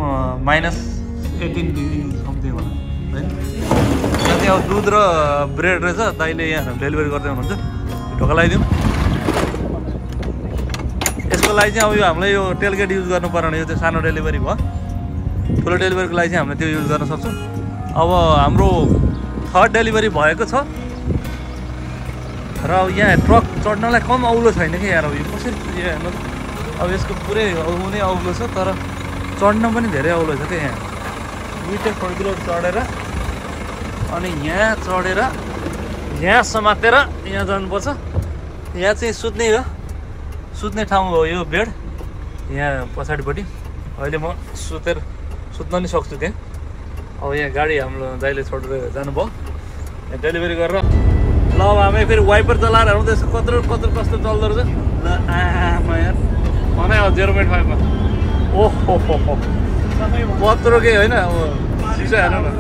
-18 डिग्री समथिङ होला है। यहाँ चाहिँ अब दुध र ब्रेड रहेछ। दाइले यहाँ डेलिभरी गर्दै हुनुहुन्छ। ढोका लगाइदिउँ। यसको लागि चाहिँ अब यो हामीले यो टेलगेट युज गर्नु पर्ने। यो चाहिँ सानो डेलिभरी भयो। ठुलो डेलिभरीको लागि चाहिँ हामीले त्यो युज गर्न सक्छौँ। अब हाम्रो थर्ड डेलिभरी भएको छ र यहाँ ट्रक चढ्नलाई कम औलो छैन कि यार। यो कसरी हेर्नु अब यसको पुरै औलो औलो छ, तर चढ्न पनि धेरै औलो छ क्या। यहाँ दुईवटै 4 किलो चढेर अनि यहाँ चढेर यहाँ समातेर यहाँ जानुपर्छ। यहाँ चाहिँ सुत्ने हो, सुत्ने ठाउँ हो यो बेड यहाँ पछाडिपट्टि। अहिले म सुत्न नि सक्छु त्यहाँ। अब यहाँ गाडी हाम्रो दाइले छोडेर जानुभयो यहाँ डेलिभरी गरेर। ल अब हामी फेरि वाइपर चलाएर हेर्नु त्यसको कत्रो कस्तो चल्दो रहेछ। ल आमा यार भनाइ अब 0.5 मा। ओहो हो कत्रो के होइन। अब सिसा हेर्नु न।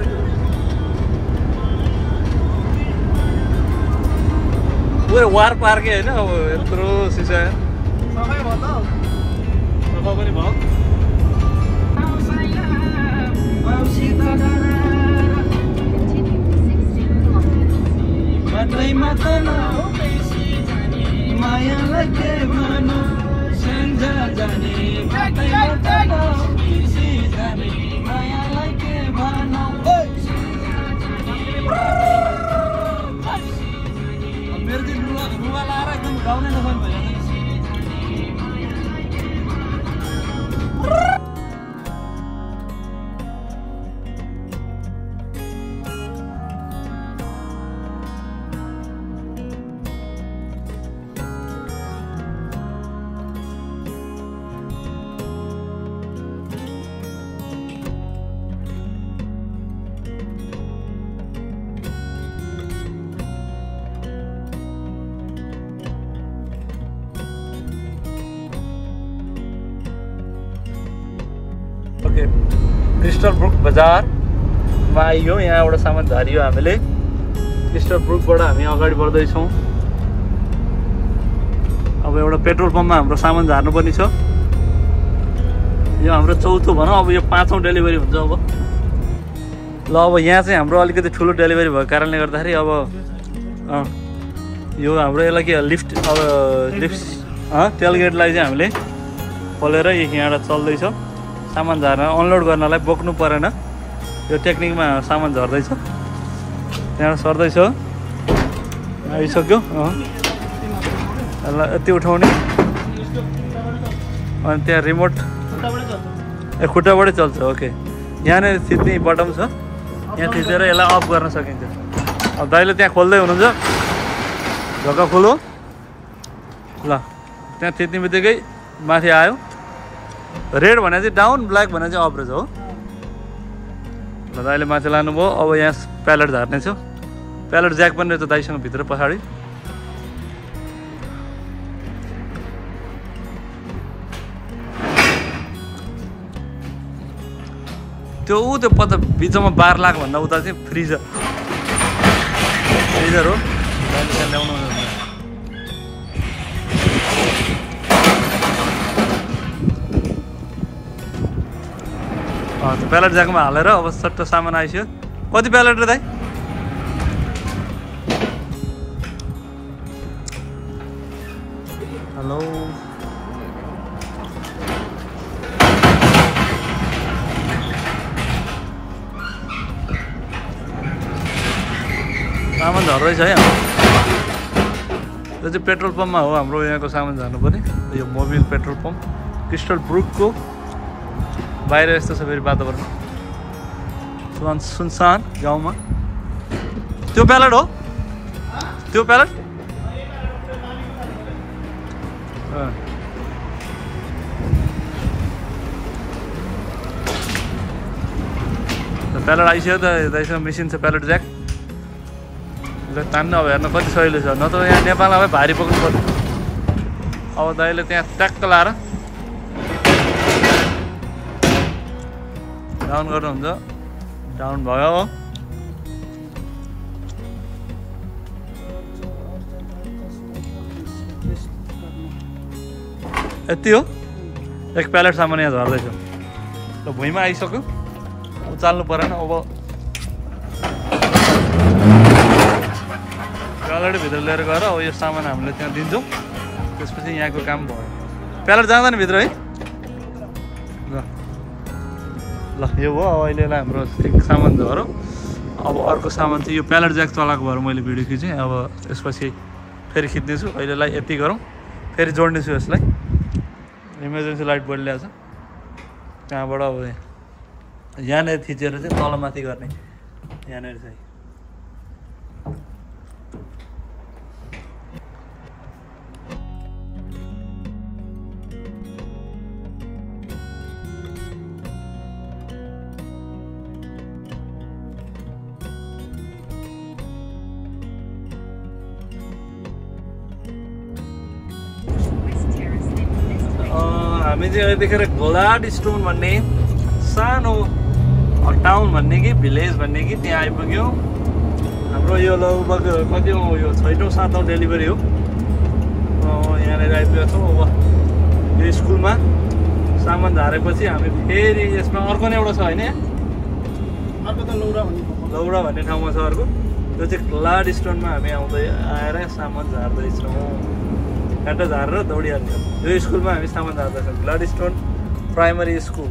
पुरै वार पार्के होइन। अब यत्रो सिसा सफा पनि भयो। मेरो चाहिँ रुवा लाएर एकदम गाउने नसक्नु भयो। ओके क्रिस्टल ब्रुक बजारमा आइयो यहाँबाट सामान झारियो हामीले क्रिस्टल ब्रुकबाट हामी अगाडि बढ्दैछौँ अब एउटा पेट्रोल पम्पमा हाम्रो सामान झार्नुपर्ने छ यो हाम्रो चौथो भनौँ अब यो 5औं डेलिभरी हुन्छ अब ल अब यहाँ चाहिँ हाम्रो अलिकति ठुलो डेलिभरी भएको कारणले गर्दाखेरि अब यो हाम्रो यसलाई के लिफ्ट अब लिफ्ट टेलगेटलाई चाहिँ हामीले खोलेर यहाँबाट चल्दैछ सामान झार्न अनलोड गर्नलाई बोक्नु परेन यो टेक्निकमा सामान झर्दैछ त्यहाँबाट सर्दैछ आइसक्यो यति उठाउने अनि त्यहाँ रिमोट खुट्टाबाटै चल्छ ओके यहाँनिर थिच्ने बटम छ यहाँ थिचेर यसलाई अफ गर्न सकिन्छ अब दाइले त्यहाँ खोल्दै हुनुहुन्छ ढोका खोलो ल त्यहाँ थिच्ने बित्तिकै माथि आयो रेड भने चाहिँ डाउन ब्ल्याक भने चाहिँ अप रहेछ हो ल दाइले माथि लानुभयो अब यहाँ प्यालेट झार्ने छ प्यालेट ज्याक पनि रहेछ दाइसँग भित्र पछाडि त्यो पत्ता बिचमा 12 लाख भन्दा उता चाहिँ फ्रिजर हो ल्याउनु त्यो प्यालेट ज्याकमा हालेर अब सट्ट सामान आइसक्यो कति प्यालेट रे दाइ हेलो सामान झर्दैछ है हाम्रो यो चाहिँ पेट्रोल पम्पमा हो हाम्रो यहाँको सामान झार्नुपर्ने यो मोबिल पेट्रोल पम्प क्रिस्टल ब्रुकको बाहिर यस्तो छ फेरि वातावरण सुनसान गाउँमा त्यो प्यालेट हो त्यो प्यालेट प्यालेट आइसक्यो त दाइसँग मेसिन छ प्यालेट ज्याक तान्न अब हेर्न कति सजिलो छ नत्र यहाँ नेपालमा भारी बोक्नु पर्छ अब दाइले त्यहाँ ट्याक्क लाएर डाउन गर्नुहुन्छ डाउन भयो यति हो एक प्यालेट सामान यहाँ झर्दैछ ल भुइँमा आइसक्यो उचाल्नु परेन अब प्यालेट भित्र लिएर गएर अब यो सामान हामीले त्यहाँ दिन्छौँ त्यसपछि यहाँको काम भयो प्यालेट जाँदैन भित्र है ल यो हो अहिलेलाई हाम्रो सामान झऱ्यो अब अर्को सामान चाहिँ यो प्यालेट ज्याक चलाएको भएर मैले भिडियो खिचेँ अब यसपछि फेरि खिच्नेछु अहिलेलाई यति गरौँ फेरि जोड्नेछु यसलाई इमर्जेन्सी लाइट बलिरहेको छ त्यहाँबाट अब यहाँनिर थिचेर चाहिँ तलमाथि गर्ने यहाँनिर चाहिँ हामी चाहिँ यतिखेर ग्लाड स्टोन भन्ने सानो टाउन भन्ने कि भिलेज भन्ने कि त्यहाँ आइपुग्यो हाम्रो यो लगभग कति हो यो 6औं 7औं डेलिभरी हो यहाँनिर आइपुगेको छौँ अब यो स्कुलमा सामान झारेपछि हामी फेरि यसमा अर्को नै एउटा छ होइन अर्को त लौरा भन्ने ठाउँमा छ अर्को त्यो चाहिँ ग्लाड स्टोनमा हामी आउँदै आएर सामान झार्दैछौँ काँटा झारेर दौडिहाल्छ यो स्कुलमा हामी सामान झार्दैछौँ ग्लाड स्टोन प्राइमरी स्कुल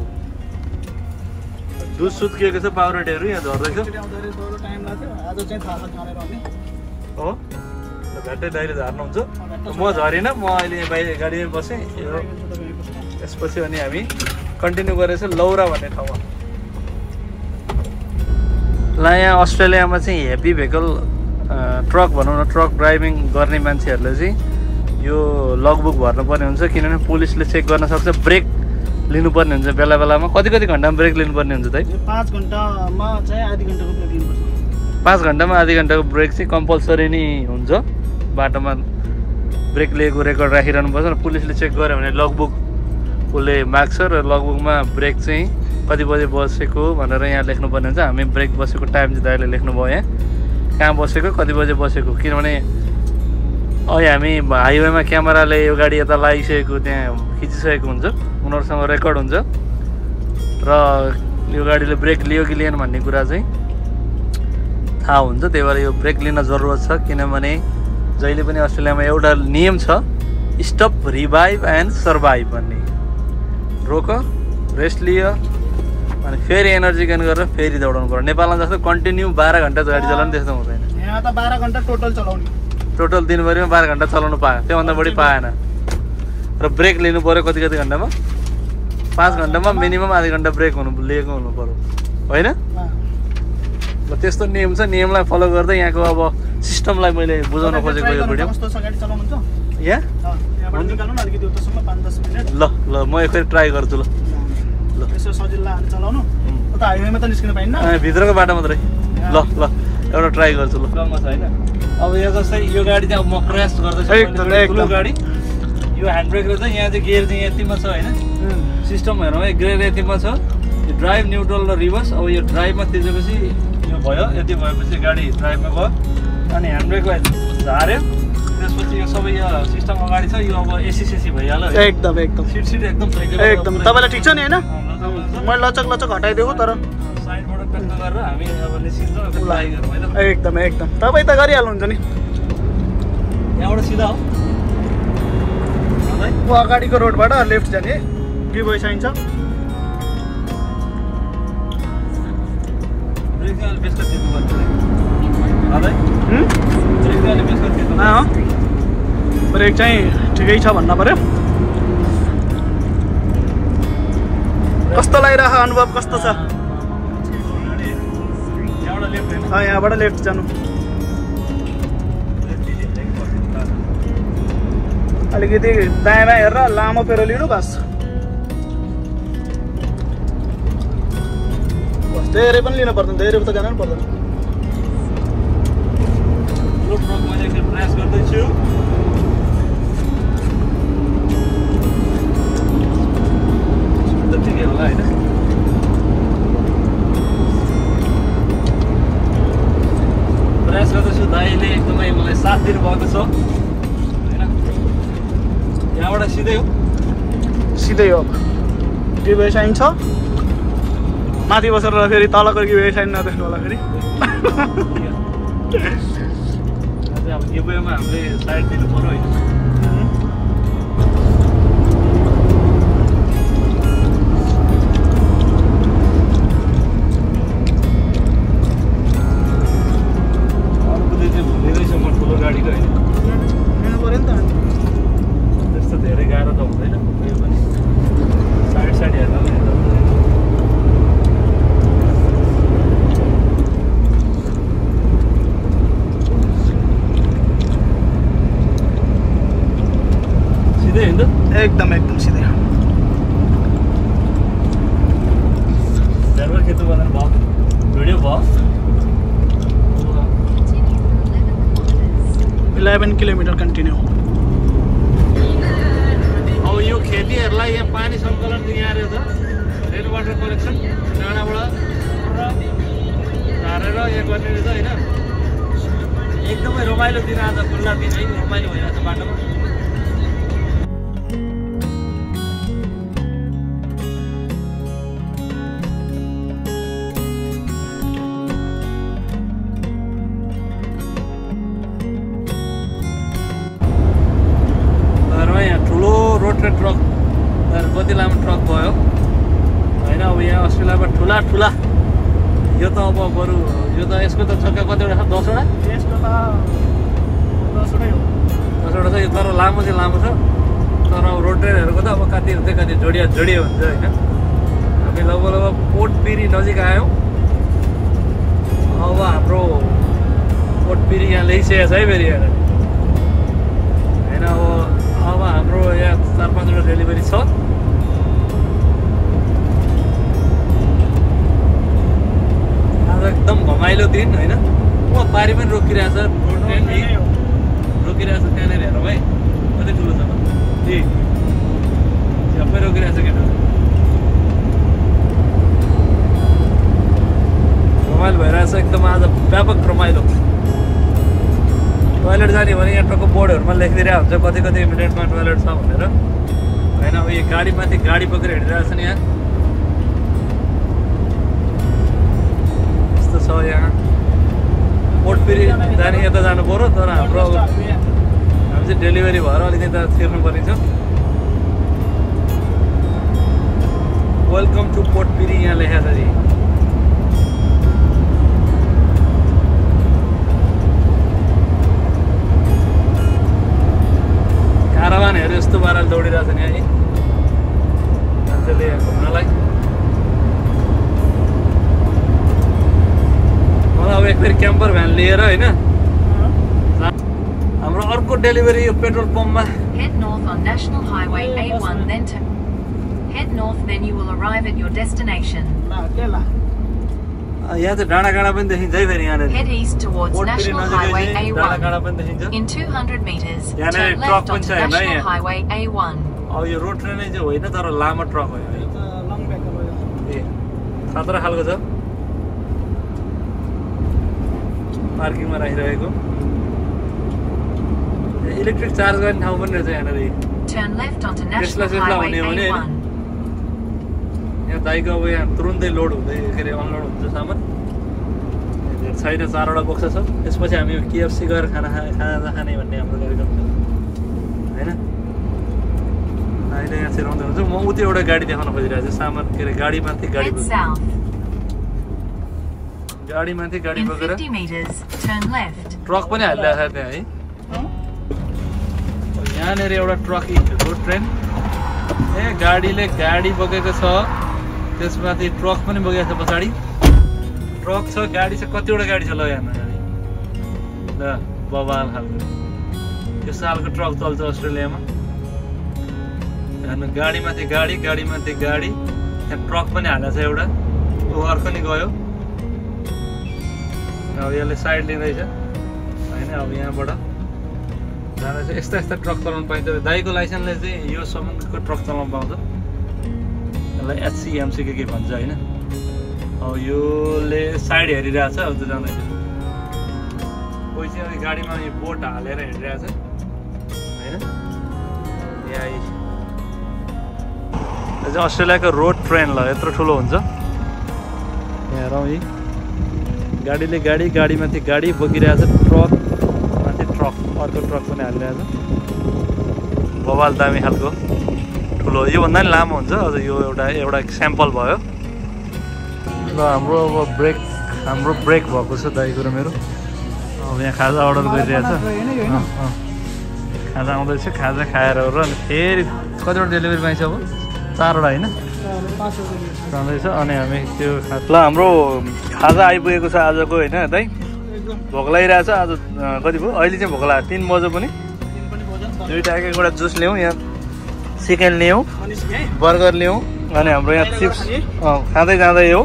दुध सुत्किएको छ पाउरोटीहरू यहाँ झर्दैछ हो भेट्टै दाइले झार्नुहुन्छ म झरिनँ म अहिले बाहिर गाडीमा बसेँ त्यसपछि अनि हामी कन्टिन्यू गरेछ लौरा भन्ने ठाउँमा ल यहाँ अस्ट्रेलियामा चाहिँ हेभी भेहिकल ट्रक भनौँ न ट्रक ड्राइभिङ गर्ने मान्छेहरूले चाहिँ यो लगबुक भर्नुपर्ने हुन्छ किनभने पुलिसले चेक गर्न सक्छ ब्रेक लिनुपर्ने हुन्छ बेला बेलामा कति घन्टामा ब्रेक लिनुपर्ने हुन्छ दाइ 5 घन्टामा चाहिँ आधी घन्टाको ब्रेक लिनुपर्छ 5 घन्टामा आधी घन्टाको ब्रेक चाहिँ कम्पलसरी नै हुन्छ बाटोमा ब्रेक लिएको रेकर्ड राखिरहनु पर्छ र पुलिसले चेक गर्यो भने लगबुक उसले माग्छ र लगबुकमा ब्रेक चाहिँ कति बजे बसेको भनेर यहाँ लेख्नुपर्ने हुन्छ। हामी ब्रेक बसेको टाइम चाहिँ दाइले लेख्नुभयो यहाँ, कहाँ बसेको कति बजे बसेको। किनभने अहिले हामी हाइवेमा क्यामेराले यो गाडी यता लगाइसकेको त्यहाँ खिचिसकेको हुन्छ, उनीहरूसँग रेकर्ड हुन्छ र यो गाडीले ब्रेक लियो कि लिएन भन्ने कुरा चाहिँ थाहा हुन्छ। त्यही भएर यो ब्रेक लिन जरुरत छ, किनभने जहिले पनि अस्ट्रेलियामा एउटा नियम छ, स्टप रिभाइभ एन्ड सर्भाइभ भन्ने। रोक, रेस्ट लियो अनि फेरि एनर्जी गेन गरेर फेरि दौडाउनु पर्यो। नेपालमा जस्तो कन्टिन्यू 12 घन्टा गाडी चलाउनु त्यस्तो हुँदैन। यहाँ त 12 घन्टा टोटल चलाउने, टोटल दिनभरिमा 12 घन्टा चलाउनु पायो, त्योभन्दा बढी पाएन। र ब्रेक लिनु पऱ्यो कति घन्टामा, 5 घन्टामा मिनिमम आधा घन्टा ब्रेक लिएको हुनु पऱ्यो होइन। ल त्यस्तो नियम छ, नियमलाई फलो गर्दै यहाँको अब सिस्टमलाई मैले बुझाउन खोजेको यो भिडियो। यहाँ ल ल म फेरि ट्राई गर्छु। ल ल भित्रको बाटो मात्रै। ल ल एउटा ट्राई गर्छु। ल होइन अब यो जस्तै यो गाडी चाहिँ अब म क्र्यास गर्दैछु ठुलो गाडी। यो ह्यान्ड ब्रेक रहेछ, यहाँ चाहिँ गियर चाहिँ यतिमा छ होइन, सिस्टम हेरौँ है, गियर यतिमा छ, यो ड्राइभ न्युट्रल र रिभर्स। अब यो ड्राइभमा थिचेपछि यो भयो, यति भएपछि गाडी ड्राइभमा गयो अनि ह्यान्ड ब्रेकलाई झार्यो, त्यसपछि यो सबै यो सिस्टम अगाडि छ, यो अब एसी भइहाल्यो एकदम एकदम सिट एकदम एकदम। तपाईँलाई ठिक छ नि होइन, मैले लचक हटाइदिएको तर साइडबाट टक्क गरेर हामी अब निस्किन्छौँ ट्राई गरौँ होइन। एकदम एकदम तपाईँ त गरिहाल्नुहुन्छ नि, यहाँबाट सिधा हो म अगाडिको रोडबाट लेफ्ट जाने गिभवे साइन छ। ब्रेक चाहिँ ठिकै छ भन्नु पर्यो। कस्तो लागिरहेको अनुभव कस्तो छ? यहाँबाट लेफ्ट जानु, अलिकति दायाँमा हेरेर लामो पेरो लिनु बस। धेरै पनि लिनु पर्दैन, धेरै त जानु पर्दैन। प्रयास गर्दैछु। ठिकै होला होइन, प्रयास गर्दैछु। दाइले एकदमै मलाई साथ दिनुभएको छ होइन। यहाँबाट सिधै हो, सिधै हो। गिभवे साइन छ, माथि बसेर फेरि तलको गिभवे साइन नदेख्नु होला फेरि। अब गिभवेमा हामीले साइड दिनु पऱ्यो होइन। गाडीको होइन हेर्नु पऱ्यो नि त, त्यस्तो धेरै गाह्रो त हुँदैन, यो पनि साइड हेर्न सिधै होइन एकदम एकदम सिधै। ड्राइभर खेतु भनेर भयो, भिडियो भयो। 11 किलोमिटर कन्टिन्यू। अब यो खेतीहरूलाई यहाँ पानी सङ्कलन चाहिँ यहाँ रहेछ, रेन वाटर कलेक्सन डाँडाबाट झारेर यहाँ गर्ने रहेछ होइन। एकदमै रमाइलो दिन आज, खुल्ला दिन है, रमाइलो भइरहेको छ बाटोमा। ट्रक कति लामो ट्रक भयो होइन। अब यहाँ अस्ट्रेलियामा ठुला यो त अब बरु यो त यसको त चक्का कतिवटा छ? 10 वटा? यसको त 10 वटै हो, 10 वटा छ। यो तर लामो चाहिँ लामो छ, तर अब रोड ट्रेनहरूको त अब कति जोडियो हुन्छ होइन। हामी लगभग पोर्ट पिरी नजिक आयौँ। अब हाम्रो पोर्ट पिरी यहाँ लेखिसकेको छ है फेरि हेर होइन। अब हाम्रो यहाँ 4-5 वटा डेलिभरी छ। आज एकदम घमाइलो दिन होइन। पारी पनि रोकिरहेछ, रोड ट्रेन रोकिरहेछ त्यहाँनिर हेरौँ है, कति ठुलो छ सबै रोकिरहेछ केटा। छ एकदम आज व्यापक रमाइलो टोयलेट जाने भने यहाँ टक्क बोर्डहरूमा लेखिदिरहेको हुन्छ कति कति मिनटमा टोयलेट छ भनेर होइन अब यो गाडीमाथि गाडी बोकेर हिँडिरहेको छ नि यहाँ यस्तो छ यहाँ पोर्टपिरी जाने यता जानु पर्यो तर हाम्रो हामी चाहिँ डेलिभरी भएर अलिकति यता छिर्नुपर्ने छ वेलकम टु पोर्टपिरी यहाँ लेखेको छ जी कारवानहरू यस्तो पाराले दौडिरहेको छ नि है मान्छेले घुम्नलाई मलाई अब एकफेरि क्याम्पर भ्यान लिएर होइन हाम्रो अर्को डेलिभरी यो petrol पम्पमा Head north on National Highway A1 then to head north then you will arrive at your destination. यहाँ चाहिँ डाँडाकाँडा पनि देखिन्छ है फेरि यहाँनिर Head east towards National Highway डाँडाकाँडा A1. पनि देखिन्छ In 200 meters, Yeah, no, turn truck left पनि onto छ हेर्न National यहाँ। Highway A1. अब यो रोड ट्रेनै चाहिँ होइन तर लामो ट्रक हो यो ए खतरा खालको छ पार्किङमा राखिरहेको इलेक्ट्रिक चार्ज गर्ने ठाउँ पनि रहेछ यहाँनिर Turn left onto Tesla National Tesla Highway हुने हो भने A1. यहाँ दाइको अब यहाँ तुरुन्तै लोड हुँदै के अरे अनलोड हुन्छ सामान छैन 4वटा बक्सा छ त्यसपछि हामी KFC गएर खाना खाने भन्ने हाम्रो कार्यक्रम छ होइन अहिले यहाँ छिराउँदै हुन्छ म उति एउटा गाडी देखाउन खोजिरहेको छु सामान के अरे गाडीमाथि गाडी Head south. गाडीमाथि गाडी In बोकेर 50 meters, turn left. ट्रक पनि हालिरहेको छ त्यहाँ है यहाँनिर एउटा ट्रक रोड ट्रेन ए गाडीले गाडी बोकेको छ त्यसमाथि ट्रक पनि बोकेको छ पछाडि ट्रक छ गाडी छ कतिवटा गाडी छ ल यहाँ ल बवाल खालको यो सालको ट्रक चल्छ अस्ट्रेलियामा हेर्नु गाडीमाथि गाडी गाडीमाथि गाडी त्यहाँ ट्रक पनि हालेको छ एउटा ऊ अर्को नि गयो अब यसले साइड लिँदैछ होइन अब यहाँबाट जाँदैछ यस्ता यस्ता ट्रक चलाउनु पाइन्छ दाइको लाइसेन्सले चाहिँ यो सम्मको ट्रक चलाउनु पाउँछ यसलाई HCMC के भन्छ होइन अब योले साइड हेरिरहेछ अब त जाँदैछ कोही चाहिँ अब गाडीमा यो बोट हालेर हिँडिरहेछ होइन यहाँ यो चाहिँ अस्ट्रेलियाको रोड ट्रेन ल यत्रो ठुलो हुन्छ यहाँ हेरौँ यी गाडीले गाडी गाडीमाथि गाडी बोकिरहेछ ट्रक माथि ट्रक अर्को ट्रक पनि हालिरहेछ बवाल दामी खालको ठुलो योभन्दा पनि लामो हुन्छ अझ यो एउटा स्याम्पल भयो ल हाम्रो अब हाम्रो ब्रेक भएको छ दाइको र मेरो अब यहाँ खाजा अर्डर गरिरहेछ खाजा आउँदैछ खाजा खाएर र अनि फेरि कतिवटा डेलिभरी पाइन्छ अब 4वटा होइन जाँदैछ अनि हामी त्यो ल हाम्रो खाजा आइपुगेको छ आजको होइन दाइ भोक लागिरहेछ आज कति भयो अहिले चाहिँ भोक लाग्यो 3 बजे पनि दुईवटा एक एकवटा जुस ल्याउँ यहाँ चिकन ल्याउँ बर्गर ल्याउँ अनि हाम्रो यहाँ चिप्स खाँदै जाँदै हो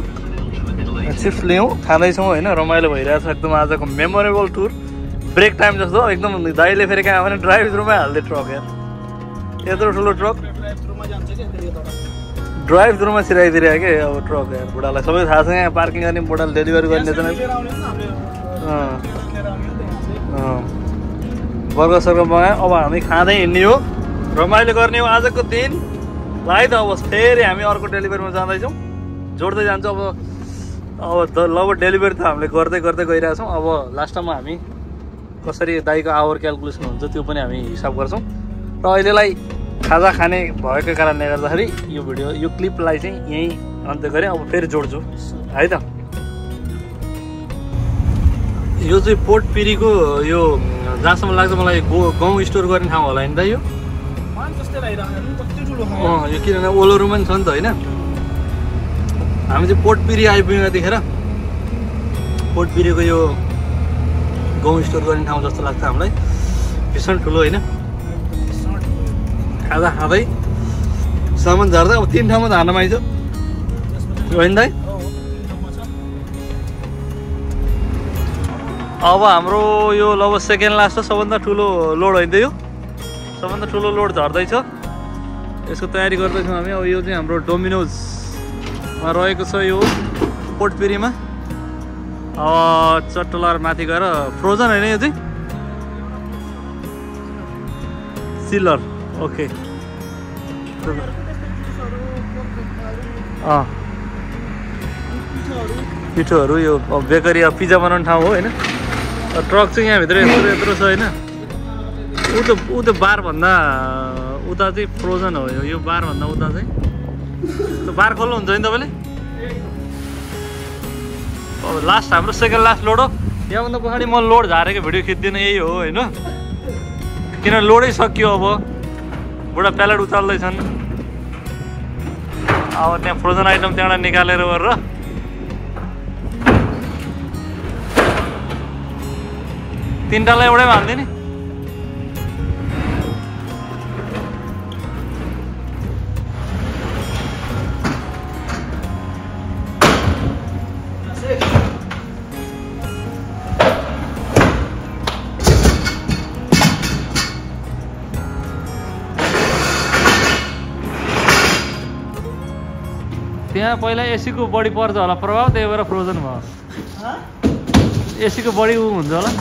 चिप्स ल्याउँ खाँदैछौँ होइन रमाइलो भइरहेछ एकदम आजको मेमोरेबल टुर ब्रेक टाइम जस्तो एकदम दाइले फेरि कहाँ भने ड्राइभ थ्रुमै हाल्दै ट्रक यहाँ यत्रो ठुलो ट्रक ड्राइभ थ्रुमा छिराइदिरहेको के अब ट्रक यहाँ बुढालाई सबै थाहा छ यहाँ पार्किङ गर्ने बुढाले डेलिभरी गर्ने बर्गर सर्गर मगायो अब हामी खाँदै हिँड्ने हो रमाइलो गर्ने हो आजको दिन लाइ त अब फेरि हामी अर्को डेलिभरीमा जाँदैछौँ जोड्दै जान्छौँ अब लगभग डेलिभरी त हामीले गर्दै गर्दै गइरहेछौँ अब लास्टमा हामी कसरी दाइको आवर क्यालकुलेसन हुन्छ त्यो पनि हामी हिसाब गर्छौँ र अहिलेलाई खाजा खाने भएको कारणले गर्दाखेरि यो भिडियो यो क्लिपलाई चाहिँ यहीँ अन्त्य गरेँ अब फेरि जोड्छु है त यो चाहिँ पोर्टपिरीको यो जहाँसम्म लाग्छ मलाई गाउँ स्टोर गर्ने ठाउँ होला नि त यो यो किनभने ओलोरुमा पनि छ नि त होइन हामी चाहिँ पोर्टपिरी आइपुग्यौँ यतिखेर पोर्टपिरीको यो गाउँ स्टोर गर्ने ठाउँ जस्तो लाग्छ हामीलाई भीषण ठुलो होइन खाँदा खाँदै सामान झार्दा अब 3 ठाउँमा झार्न पाइन्छ होइन दाइ अब हाम्रो यो लगभग सेकेन्ड लास्ट हो सबभन्दा ठुलो लोड होइन यो सबभन्दा ठुलो लोड झर्दैछ यसको तयारी गर्दैछौँ हामी अब यो चाहिँ हाम्रो डोमिनोजमा रहेको छ यो पोर्टपिरीमा चट्टोलार माथि गएर फ्रोजन होइन यो चाहिँ सिलर ओके पिठोहरू यो बेकरी पिज्जा बनाउने ठाउँ हो होइन ट्रक चाहिँ यहाँभित्र यत्रो यत्रो छ होइन ऊ त बारभन्दा उता चाहिँ फ्रोजन हो यो बारभन्दा उता चाहिँ त्यो बार खोल्नुहुन्छ नि तपाईँले अब लास्ट हाम्रो सेकेन्ड लास्ट लोड हो यहाँभन्दा पछाडि म लोड झारेको भिडियो खिच्दिनँ यही हो होइन किन लोडै सकियो अब बुढा प्यालेट उचाल्दैछन् अब त्यहाँ फ्रोजन आइटम त्यहाँबाट निकालेर गरेर तीनटालाई एउटैमा हाल्दै नि त्यहाँ पहिला एसीको बढी पर्छ होला प्रभाव त्यही भएर फ्रोजन भयो एसीको बढी हुन्छ होला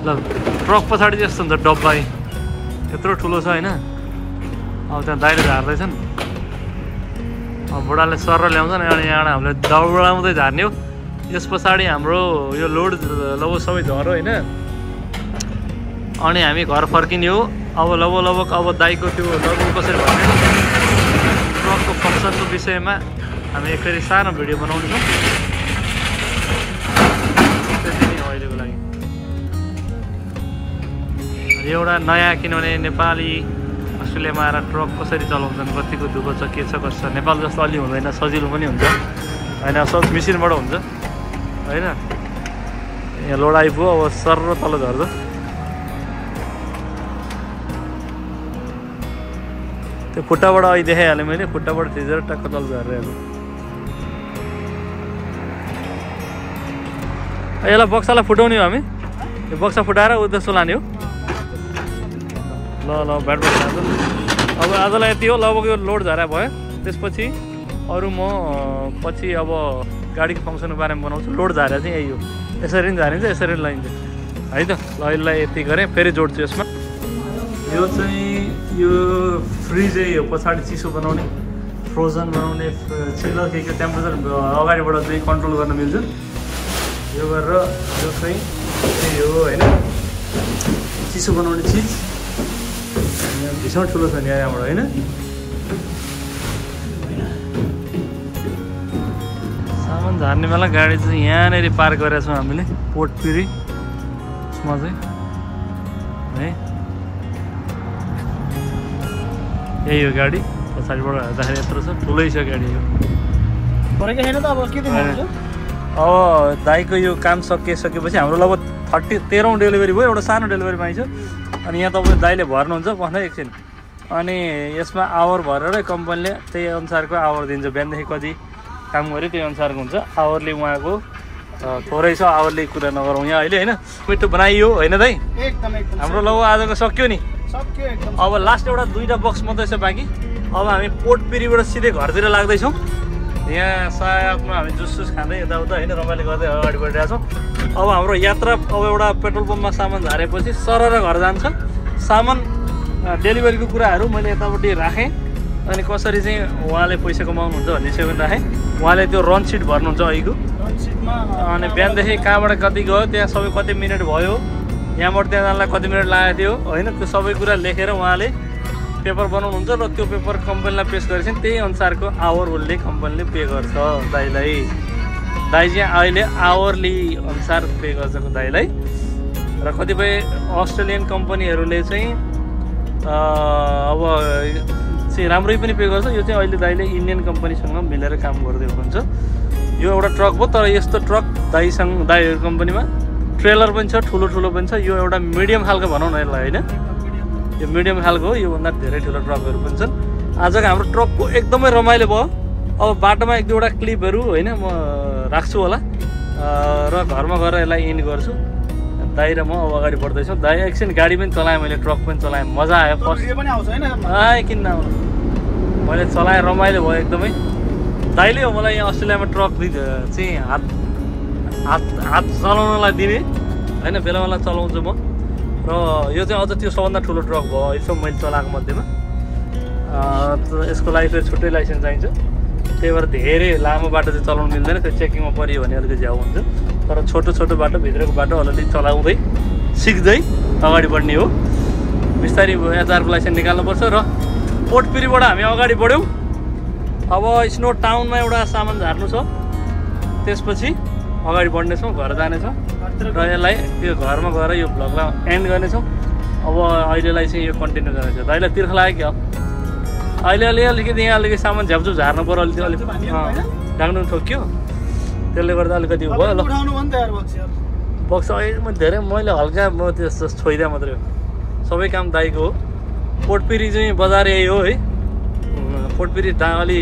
ल ट्रक पछाडि जस्तो हुन्छ डब्बा यत्रो ठुलो छ होइन अब त्यहाँ दाइले झार्दैछन् अब बुढाले सर ल्याउँछन् अनि यहाँबाट हामीले दौडाउँदै झार्ने हो यस पछाडि हाम्रो यो लोड लगभग सबै झर्यो होइन अनि हामी घर फर्किने हो अब लगभग अब दाइको त्यो लगभग कसरी भन्ने ट्रकको फङ्सनको विषयमा हामी एकचोटि सानो भिडियो बनाउनेछौँ त्यति नै हो अहिलेको लागि एउटा नयाँ किनभने नेपाली अस्ट्रेलियामा आएर ट्रक कसरी चलाउँछन् कतिको दुःख छ के छ कसो छ नेपाल जस्तो अलि हुँदैन सजिलो पनि हुन्छ होइन सब मेसिनबाट हुन्छ होइन यहाँ लोड आइपुग्यो अब सर र तल झर्छ त्यो खुट्टाबाट अहिले देखाइहालेँ मैले खुट्टाबाट थिचेर टक्क तल झरिरहेको यसलाई बक्सालाई फुटाउने हो हामी यो बक्सा फुटाएर उद्देश्य लाने हो ल ब्याट बक्स अब आजलाई यति हो लगभग यो लोड झरा भयो त्यसपछि अरू म पछि अब गाडीको फङ्सनको बारेमा बनाउँछु लोड झारा चाहिँ यही हो यसरी पनि झारिन्छ यसरी लगाइन्छ है त ल यसलाई यति गरेँ फेरि जोड्छु यसमा यो चाहिँ यो फ्रिज हो पछाडि चिसो बनाउने फ्रोजन बनाउने चिलर के टेम्परेचर अगाडिबाट चाहिँ कन्ट्रोल गर्न मिल्छ यो गरेर यो चाहिँ त्यही हो होइन चिसो बनाउने चिज भीषण ठुलो छ नि यहाँबाट होइन सामान झार्ने बेला गाडी चाहिँ यहाँनिर पार्क गरेका छौँ हामीले पोर्ट पिरीमा चाहिँ है यही हो गाडी पछाडिबाट हेर्दाखेरि यत्रो छ ठुलै छ गाडी यो अब दाइको यो काम सकिएपछि हाम्रो लगभग 13औँ डेलिभरी भयो एउटा सानो डेलिभरी पाइन्छ अनि यहाँ तपाईँ दाइले भर्नुहुन्छ भन्दा एकछिन अनि यसमा आवर भरेर कम्पनीले त्यही अनुसारको आवर दिन्छ बिहानदेखि कति काम गऱ्यो त्यही अनुसारको हुन्छ आवरले उहाँको थोरै छ आवरले कुरा नगरौँ यहाँ अहिले होइन मिठो बनाइयो होइन दाइ हाम्रो लगभग आजको सक्यो नि अब लास्ट एउटा 2टा बक्स मात्रै छ बाँकी अब हामी पोर्ट पिरीबाट सिधै घरतिर लाग्दैछौँ यहाँ सायदमा हामी जुस खाँदै यताउता होइन रमाइलो गर्दै अगाडि बढिरहेको छौँ अब हाम्रो यात्रा अब एउटा पेट्रोल पम्पमा सामान झारेपछि सरर घर जान्छ सामान डेलिभरीको कुराहरू मैले यतापट्टि राखेँ अनि कसरी चाहिँ उहाँले पैसा कमाउनुहुन्छ भन्ने चाहिँ पनि राखेँ उहाँले त्यो रन सिट भर्नुहुन्छ अहिलेको अनि बिहानदेखि कहाँबाट कति गयो त्यहाँ सबै कति मिनट भयो यहाँबाट त्यहाँ जानलाई कति मिनट लागेको थियो होइन त्यो सबै कुरा लेखेर उहाँले पेपर बनाउनुहुन्छ र त्यो पेपर कम्पनीलाई पेस गरेपछि त्यही अनुसारको आवर उसले कम्पनीले पे गर्छ दाइलाई दाइ चाहिँ अहिले आवरली अनुसार पे गर्छ दाइलाई र कतिपय अस्ट्रेलियन कम्पनीहरूले चाहिँ अब चाहिँ राम्रै पनि पे गर्छ यो चाहिँ अहिले दाइले इन्डियन कम्पनीसँग मिलेर काम गर्दै हुनुहुन्छ यो एउटा ट्रक हो तर यस्तो ट्रक दाइसँग दाइ कम्पनीमा ट्रेलर पनि छ ठुलो पनि छ यो एउटा मिडियम खालको भनौँ न यसलाई होइन यो मिडियम खालको हो योभन्दा धेरै ठुलो ट्रकहरू पनि छन् आजको हाम्रो ट्रकको एकदमै रमाइलो भयो अब बाटोमा 1-2वटा क्लिपहरू होइन म राख्छु होला र घरमा गएर यसलाई इन्ड गर्छु दाइ र म अब अगाडि बढ्दैछौँ। दाइ एकछिन गाडी पनि चलाएँ मैले, ट्रक पनि चलाएँ, मजा आयो। फर्स्ट पनि आउँछ हैन किन नआउनु, मैले चलाएँ, रमाइलो भयो एकदमै। दाइले हो मलाई यहाँ अस्ट्रेलियामा ट्रक चाहिँ हात चलाउनलाई दिने होइन, बेला बेला चलाउँछु म। र यो चाहिँ अझ त्यो सबभन्दा ठुलो ट्रक भयो अहिलेसम्म मैले चलाएको मध्येमा। यसको लागि फेरि छुट्टै लाइसेन्स चाहिन्छ, त्यही भएर धेरै लामो बाटो चाहिँ चलाउनु मिल्दैन, त्यो चेकिङमा परियो भने अलिकति झ्याउ हुन्छ। तर छोटो छोटो बाटो, भित्रको बाटो अलिअलि चलाउँदै सिक्दै अगाडि बढ्ने हो। बिस्तारै एचआरको लाइसेन्स निकाल्नुपर्छ। र पोर्ट पिरीबाट हामी अगाडि बढ्यौँ। अब स्नो टाउनमा एउटा सामान झार्नु छ, त्यसपछि अगाडि बढ्नेछौँ, घर जानेछौँ र यसलाई त्यो घरमा गएर यो भ्लगलाई एन्ड गर्नेछौँ। अब अहिलेलाई चाहिँ यो कन्टिन्यू गर्नेछ। दाइलाई तिर्ख लाग्यो क्या अहिले अलिकति यहाँ अलिकति सामान झ्याप्छु झार्नु पऱ्यो, अलिक ढाक्नु ठोक्यो, त्यसले गर्दा अलिकति भयो। ल बक्स अहिले धेरै मैले हल्का म त्यस्तो छोइदिएँ मात्रै हो, सबै काम दाइको हो। पोर्ट पिरी चाहिँ बजार यही हो है। पोर्ट पिरी अलि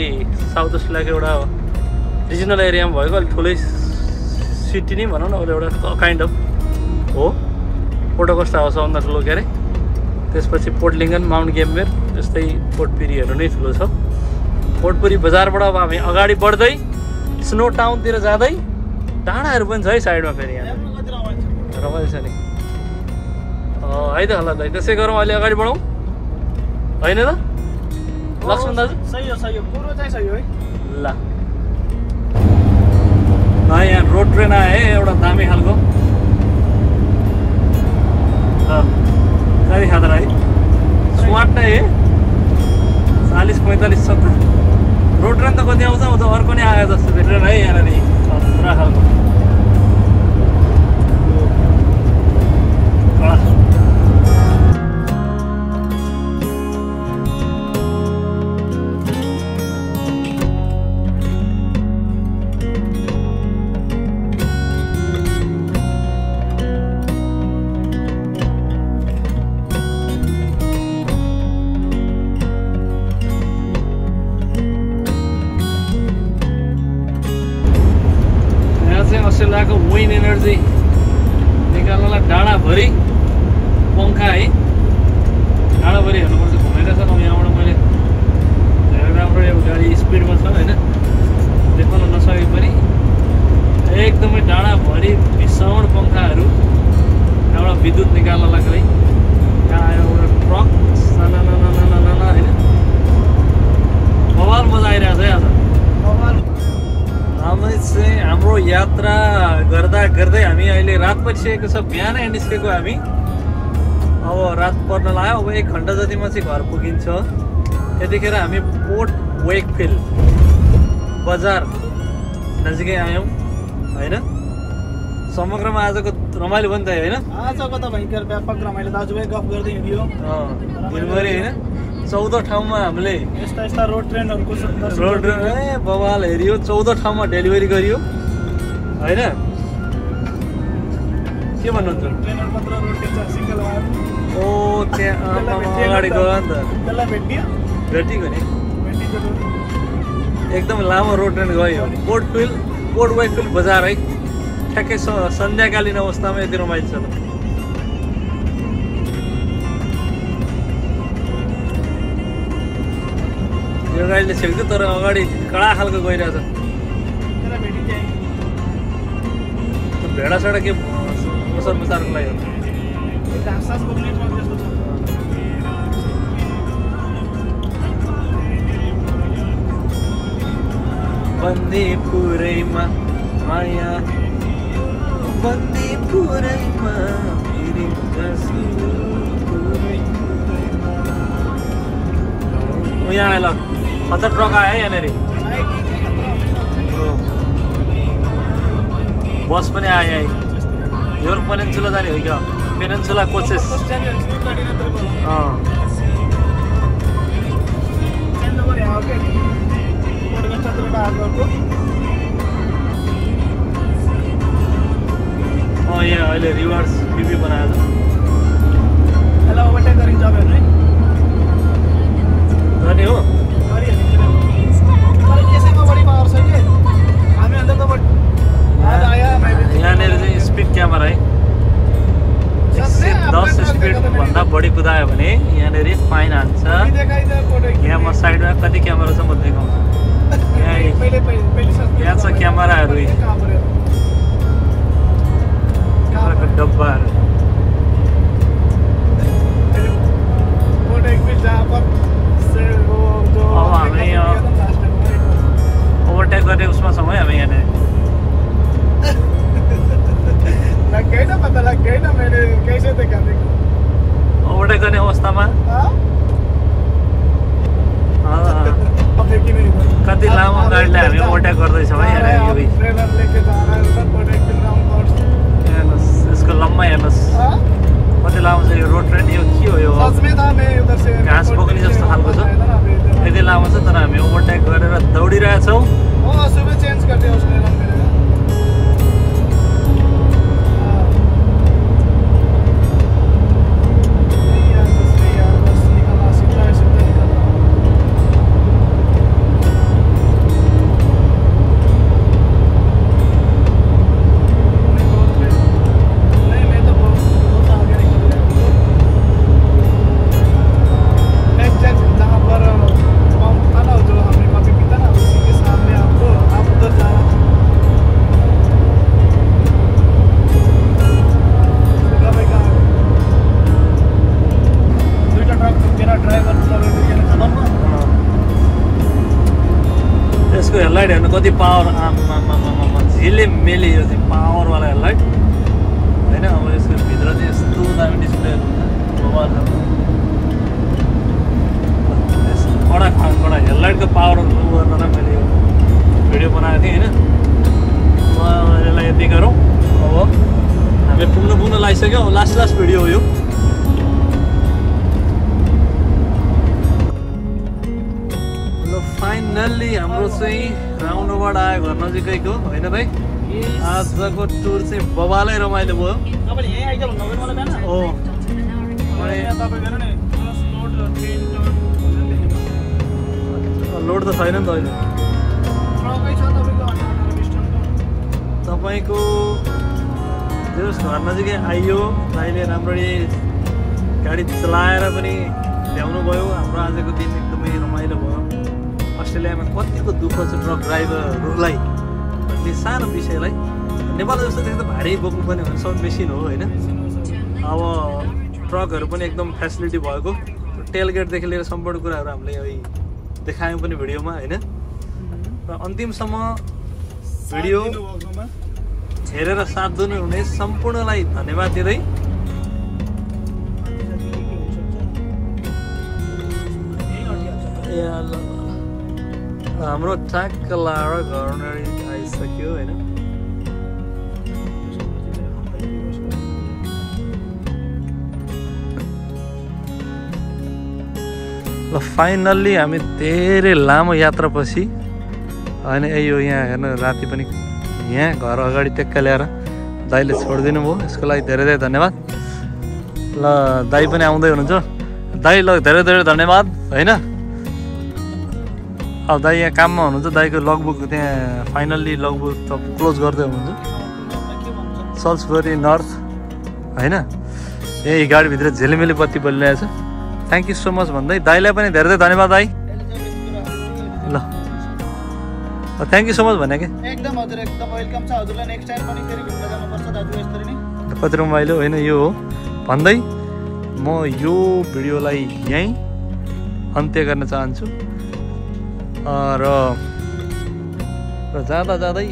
साउथ अस्ट्रेलियाको एउटा रिजनल एरियामा भएको अलिक ठुलै सिटी नै भनौँ न, एउटा काइन्ड अफ हो। पोर्ट कस्टा हो सबभन्दा ठुलो के अरे, त्यसपछि पोर्ट लिङ्गन, माउन्ट ग्याम्बियर, त्यस्तै पोर्ट पिरीहरू नै ठुलो छ। पोर्ट पिरी बजारबाट अब हामी अगाडि बढ्दै स्नो टाउनतिर जाँदै, डाँडाहरू पनि छ है साइडमा, फेरि यहाँ रमाइलो छ नि है त। ल त्यसै गरौँ, अहिले अगाडि बढौँ होइन त लक्ष्मण दाजु? सही हो पुरो चाहिँ सही हो है। ल यहाँ रोड ट्रेन आयो है एउटा दामी खालको, कति खाँदा है स्वाटै है 40, 45, 70। रोड ट्रेन त कति आउँछ, त अर्को नै आयो जस्तो भेटेर है यहाँनिर पुरा खालको। अस्ट्रेलियाको विन्ड एनर्जी निकाल्नलाई डाँडाभरि पङ्खा है, डाँडाभरि हेर्नुपर्छ, घुमेर छ। अब यहाँबाट मैले धेरै राम्रो गाडी स्पिडमा छ होइन, देखाउन नसके पनि एकदमै डाँडाभरि भीषण पङ्खाहरू, यहाँबाट विद्युत निकाल्नलाई है। यहाँ आयो एउटा ट्रक साना होइन, बवाल मजा आइरहेको छ है आज। हामी चाहिँ हाम्रो यात्रा गर्दा गर्दै हामी अहिले रात परिसकेको छ, बिहानै निस्केको हामी। अब रात पर्न लाग्यो, अब 1 घन्टा जतिमा चाहिँ घर पुगिन्छ। त्यतिखेर हामी पोर्ट वेकफिल्ड बजार नजिकै आयौँ होइन। समग्रमा आजको रमाइलो भयो नि त होइन, आजको त भयङ्कर व्यापक रमाइलो, दाजुभाइ गफ गर्दै हिँडियो दिनभरि होइन। 14 ठाउँमा हामीले यस्ता रोड ट्रेनहरूको रोड ट्रेन बवाल हेरियो, 14 ठाउँमा डेलिभरी गरियो होइन। के भन्नुहुन्छ? ओ त्यहाँ अगाडि गयो नि त, भेटिगयो नि, एकदम लामो रोड ट्रेन गयो। पोर्ट वेकफिल्ड बजार है, ठ्याक्कै सन्ध्याकालीन अवस्थामा यति रमाइलो छ त। यो गाडीले छेक्थ्यो तर अगाडि कडा खालको गइरहेछ। भेडासेडा के मुसार मुसारको लागि बन्दीपुरैमा माया, बन्दीपुरैमा यहाँ ल खतर ट्रक आयो है यहाँनिर, बस पनि आयो है। यो पेनिन्सुला जाने हो क्या, पेनिन्सुला कोचेस। यहाँ अहिले रिभर्स बिबी बनाएको छ। यसलाई ओभरटेक गरिन्छ अब हेर्नु है, जाने हो यसैमा बढी पावर छ कि हामी अन्त त यहाँनिर चाहिँ स्पिड क्यामेरा है, भन्दा बढी कुदायो भने यहाँनिर फाइन हान्छ। यहाँ म साइडमा कति क्यामेरा छ म देखाउँछु। यहाँ छ क्यामेराहरू, डब्बाहरू। अब हामी ओभरटेक गर्ने उसमा छौँ है हामी यहाँनिर। ओभरटेक गर्ने अवस्थामा कति लामो गाडीलाई हामी ओभरटेक गर्दैछौँ है यहाँनिर। हेर्नुहोस् यसको लम्बाइ हेर्नुहोस् कति लामो छ यो रोड ट्रेन। यो के हो यो घाँस बोक्ने जस्तो खालको छ, यति लामो छ तर हामी ओभरटेक गरेर दौडिरहेछौँ। यसको हेडलाइट हेर्नु कति पावर, झिले मेले यो चाहिँ पावरवाला हेडलाइट होइन। अब यसको भित्र चाहिँ यस्तो दामी डिस्प्लेहरू हुन्छ, कडा हेडलाइटको पावरहरू गर्न मैले यो भिडियो बनाएको थिएँ होइन। यसलाई यति गरौँ। अब हामी पुग्न लागिसक्यो। लास्ट भिडियो हो यो। फाइनल्ली हाम्रो चाहिँ राउन्डबाट आयो घर नजिकैको होइन भाइ। आजको टुर चाहिँ बबालै रमाइलो भयो। लोड त छैन नि त अहिले। तपाईँको जो घर नजिकै आइयो, अहिले राम्ररी गाडी चलाएर पनि ल्याउनु भयो। हाम्रो आजको दिन एकदमै रमाइलो भयो। अस्ट्रेलियामा कतिको दुःख छ ट्रक ड्राइभरहरूलाई भन्ने सानो विषयलाई। नेपाल जस्तो त्यस्तो भारी बोक्नुपर्ने भने सब मेसिन हो होइन। अब ट्रकहरू पनि एकदम फेसिलिटी भएको, टेलगेटदेखि लिएर सम्पूर्ण कुराहरू हामीले यही देखायौँ पनि भिडियोमा होइन। र अन्तिमसम्म भिडियो हेरेर साथ दिनुहुने सम्पूर्णलाई धन्यवाद दिँदै हाम्रो ट्याक्क लाएर घर आइसक्यो होइन। ल फाइनल्ली हामी धेरै लामो यात्रापछि होइन यो यहाँ हेर्नु राति पनि यहाँ घर अगाडि टेक्का ल्याएर दाइले छोडिदिनु भयो। यसको लागि धेरै धेरै धन्यवाद। ल दाइ पनि आउँदै हुनुहुन्छ। दाइ ल धेरै धेरै धन्यवाद होइन। अब दाइ यहाँ काममा हुनुहुन्छ। दाइको लगबुक त्यहाँ फाइनल्ली लगबुक त क्लोज गर्दै हुनुहुन्छ। सल्सबरी नर्थ होइन। यही गाडीभित्र झेलिमेली बत्ती बलिरहेछ। थ्याङ्क यू सो मच भन्दै दाइलाई पनि धेरै धेरै धन्यवाद दाइ। ल थ्याङ्क यू सो मच भने क्या एकदम हजुर एकदम वेलकम छ हजुरलाई। नेक्स्ट टाइम पनि फेरि घुम्न जानुपर्छ दाजु यसरी नै। कति रमाइलो होइन यो हो भन्दै म यो भिडियोलाई यहीँ अन्त्य गर्न चाहन्छु। र जाँदा जाँदै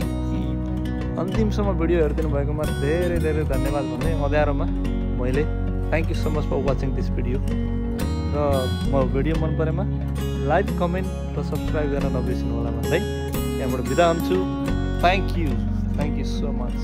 अन्तिमसम्म भिडियो हेरिदिनु भएकोमा धेरै धेरै धन्यवाद भन्दै अँध्यारोमा मैले thank you so much for watching this video. र म भिडियो मन परेमा लाइक कमेन्ट र सब्सक्राइब गर्न नबिर्सिनु होला भन्दै यहाँबाट बिदा हुन्छु। Thank you so much.